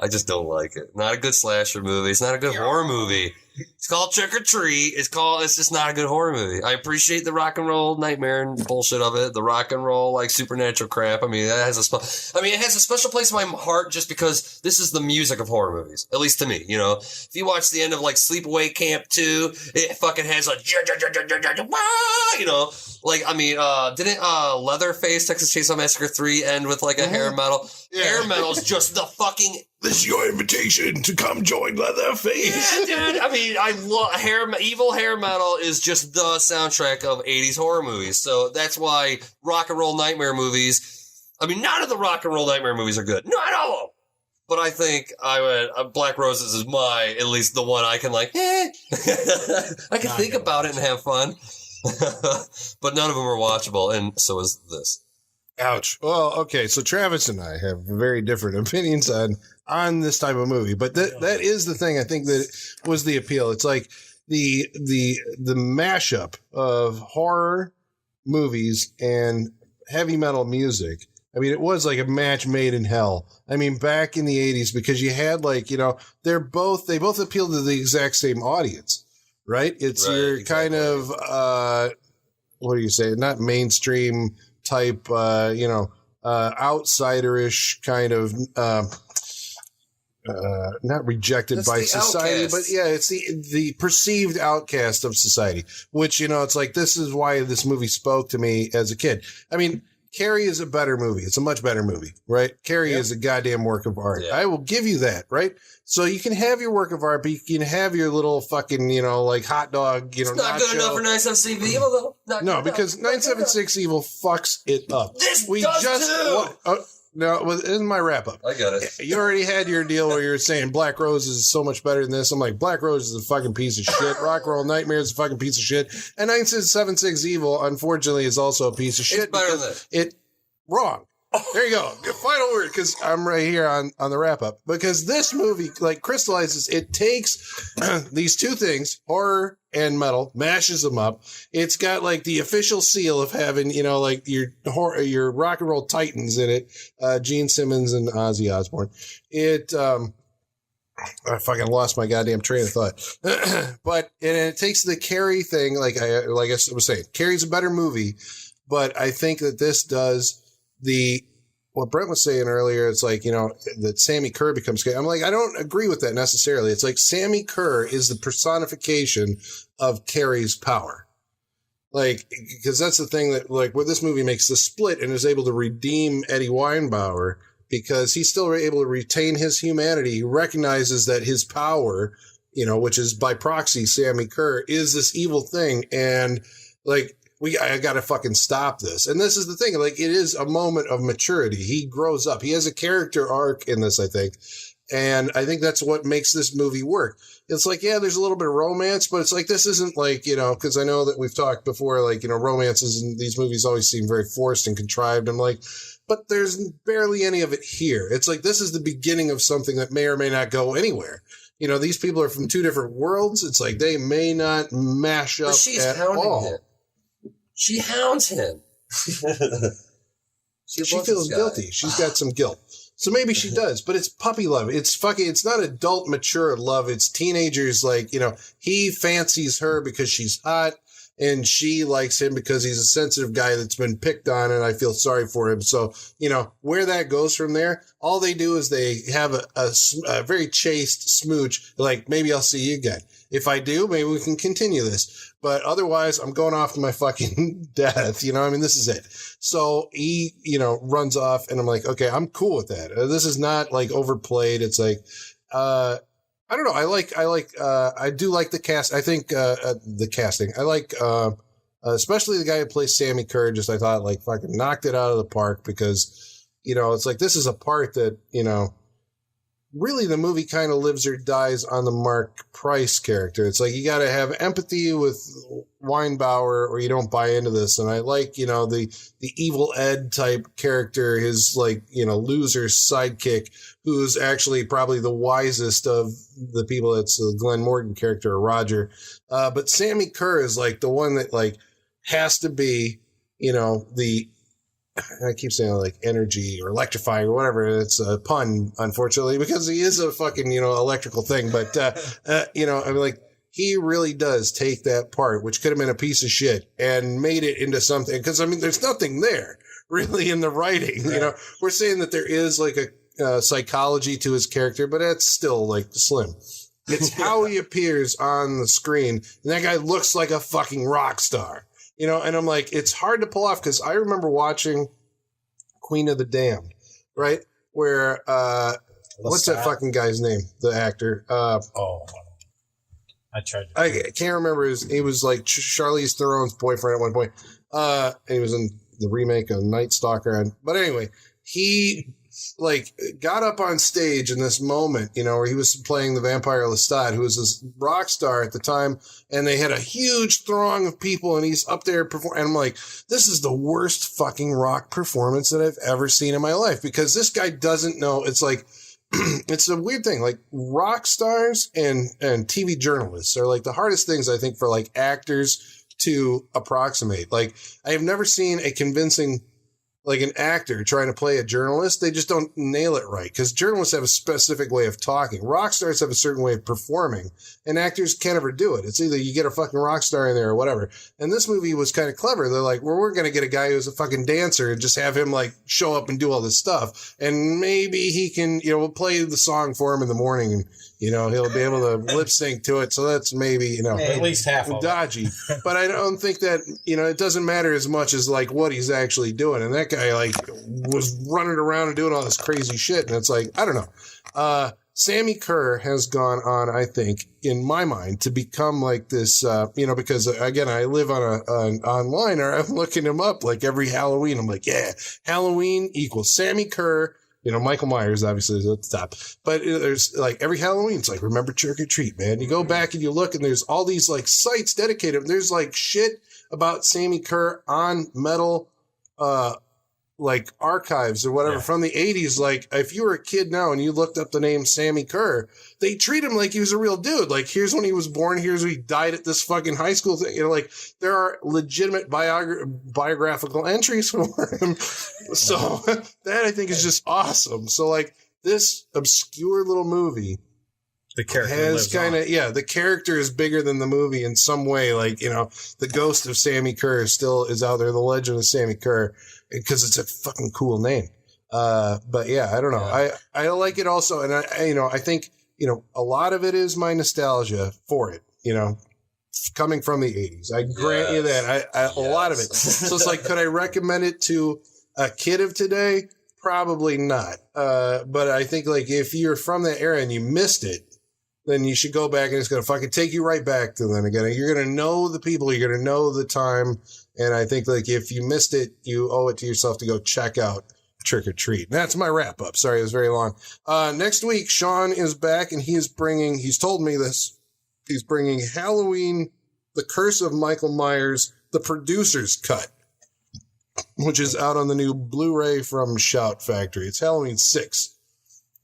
I just don't like it. Not a good slasher movie. It's not a good horror movie. It's called Trick or Treat. It's just not a good horror movie. I appreciate the rock and roll nightmare and bullshit of it. The rock and roll like supernatural crap. I mean, it has a special place in my heart just because this is the music of horror movies. At least to me, If you watch the end of like Sleepaway Camp 2, it fucking has like didn't Leatherface Texas Chainsaw Massacre 3 end with like a hair metal? Yeah. Hair metal's just the fucking. This is your invitation to come join Leatherface. Yeah, dude. I mean, I love evil hair metal is just the soundtrack of 80s horror movies. So that's why rock and roll nightmare movies. I mean, none of the rock and roll nightmare movies are good. Not all of them. But I think Black Roses is at least the one I can I can think about it and have fun. But none of them are watchable, and so is this. Ouch. Well, okay, so Travis and I have very different opinions on this type of movie, but that is the thing I think that was the appeal. It's like the mashup of horror movies and heavy metal music. I mean, it was like a match made in hell. I mean, back in the 80s, because you had they both appeal to the exact same audience, right? It's kind of, what do you say? Not mainstream type, outsiderish kind of, not rejected by society, outcast. But yeah, it's the perceived outcast of society, which, it's like, this is why this movie spoke to me as a kid. I mean, Carrie is a better movie. It's a much better movie, right? Carrie is a goddamn work of art. Yeah. I will give you that, right? So you can have your work of art, but you can have your little fucking, hot dog, It's not good enough for 976 Evil, though. No, because 976 Evil fucks it up. This does too! no, this is my wrap up. I got it. You already had your deal where you're saying Black Rose is so much better than this. I'm like, Black Rose is a fucking piece of shit. Rock Roll Nightmare is a fucking piece of shit. And 976 Evil, unfortunately, is also a piece of shit. It's better than it. Wrong. There you go. Your final word, because I'm right here on the wrap up. Because this movie, like, crystallizes, it takes these two things, horror and metal, mashes them up. It's got like the official seal of having, you know, like your rock and roll titans in it, Gene Simmons and Ozzy Osbourne. I fucking lost my goddamn train of thought. But it takes the Carrie thing, like I was saying, Carrie's a better movie, but I think that this does what Brent was saying earlier. It's like, you know, that Sammy Kerr becomes scary. I'm like, I don't agree with that necessarily. It's like Sammy Kerr is the personification of Carrie's power. Like, because that's the thing that, like, where this movie makes the split and is able to redeem Eddie Weinbauer, because he's still able to retain his humanity. He recognizes that his power, you know, which is by proxy Sammy Kerr, is this evil thing. And like, I got to fucking stop this. And this is the thing. Like, it is a moment of maturity. He grows up. He has a character arc in this, I think. And I think that's what makes this movie work. It's like, yeah, there's a little bit of romance, but it's like, this isn't like, you know, because I know that we've talked before, like, you know, romances in these movies always seem very forced and contrived. I'm like, but there's barely any of it here. It's like, this is the beginning of something that may or may not go anywhere. You know, these people are from two different worlds. It's like, they may not mash up at all. Him. She hounds him. She feels guilty. She's got some guilt. So maybe she does, but it's puppy love. It's not adult, mature love. It's teenagers. Like, you know, he fancies her because she's hot and she likes him because he's a sensitive guy that's been picked on, and I feel sorry for him. So, you know, where that goes from there, all they do is they have a very chaste smooch. Like, maybe I'll see you again. If I do, maybe we can continue this. But otherwise, I'm going off to my fucking death. You know, I mean, this is it. So he, you know, runs off, and I'm like, okay, I'm cool with that. This is not like overplayed. It's like, I don't know. I do like the cast. I think, the casting, I like, especially the guy who plays Sammy Kerr. Just, I thought, like, fucking knocked it out of the park, because, you know, it's like, this is a part that, you know, really the movie kind of lives or dies on the Mark Price character. It's like, you got to have empathy with Weinbauer or you don't buy into this. And I like, you know, the evil Ed type character, his, like, you know, loser sidekick, who's actually probably the wisest of the people. That's the Glenn Morgan character, or Roger. But Sammy Kerr is like the one that, like, has to be, you know, I keep saying like energy or electrifying or whatever. It's a pun, unfortunately, because he is a fucking, you know, electrical thing. But, you know, I mean, like, he really does take that part, which could have been a piece of shit, and made it into something. Because, I mean, there's nothing there really in the writing. You know, we're saying that there is like a psychology to his character, but that's still like slim. It's how he appears on the screen. And that guy looks like a fucking rock star. You know, and I'm like, it's hard to pull off, because I remember watching Queen of the Damned, right? Where, what's that fucking guy's name? The actor. I tried. I can't remember he was like Charlize Theron's boyfriend at one point. And he was in the remake of Night Stalker. But anyway, he like got up on stage in this moment, you know, where he was playing the vampire Lestat, who was this rock star at the time, and they had a huge throng of people, and he's up there performing. And I'm like, this is the worst fucking rock performance that I've ever seen in my life, because this guy doesn't know. It's like, it's a weird thing. Like, rock stars and TV journalists are like the hardest things, I think, for like actors to approximate. Like, I have never seen a convincing, like, an actor trying to play a journalist. They just don't nail it right, because journalists have a specific way of talking. Rock stars have a certain way of performing, and actors can't ever do it. It's either you get a fucking rock star in there or whatever. And this movie was kind of clever. They're like, well, we're going to get a guy who's a fucking dancer and just have him like show up and do all this stuff. And maybe he can, you know, we'll play the song for him in the morning, and, you know, he'll be able to lip sync to it. So that's maybe, you know, at least half of dodgy. But I don't think that, you know, it doesn't matter as much as like what he's actually doing. And that guy like was running around and doing all this crazy shit. And it's like, I don't know. Sammy Kerr has gone on, I think, in my mind, to become like this, because again, I live on online, or I'm looking him up like every Halloween. I'm like, yeah, Halloween equals Sammy Kerr. Michael Myers obviously is at the top, but there's like every Halloween, it's like, remember Trick or Treat, man. You go back and you look, and there's all these like sites dedicated. There's like shit about Sammy Kerr on metal, like archives or whatever from the 80s. Like if you were a kid now and you looked up the name Sammy Kerr, they treat him like he was a real dude. Like, here's when he was born, here's when he died at this fucking high school thing. Like there are legitimate biographical entries for him. So that I think is just awesome. So like this obscure little movie, the character has kind of, the character is bigger than the movie in some way. Like, the ghost of Sammy Kerr still is out there. The legend of Sammy Kerr, because it's a fucking cool name. But yeah, I don't know. I like it also. And I think, a lot of it is my nostalgia for it, coming from the 80s. I grant you that. A lot of it. So it's like, could I recommend it to a kid of today? Probably not. But I think like if you're from that era and you missed it, then you should go back, and it's going to fucking take you right back to them again. You're going to know the people. You're going to know the time. And I think like if you missed it, you owe it to yourself to go check out Trick or Treat. And that's my wrap up. Sorry, it was very long. Next week, Sean is back, and he's told me this. He's bringing Halloween, The Curse of Michael Myers, the producer's cut, which is out on the new Blu-ray from Shout Factory. It's Halloween 6.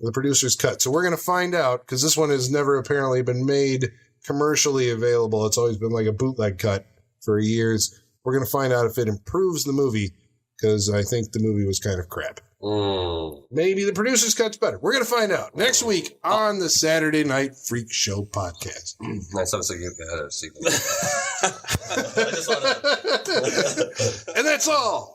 The producer's cut. So we're going to find out, because this one has never apparently been made commercially available. It's always been like a bootleg cut for years. We're going to find out if it improves the movie, because I think the movie was kind of crap. Maybe the producer's cut's better. We're going to find out next week on the Saturday Night Freak Show podcast. That sounds like you've had a sequel. And that's all.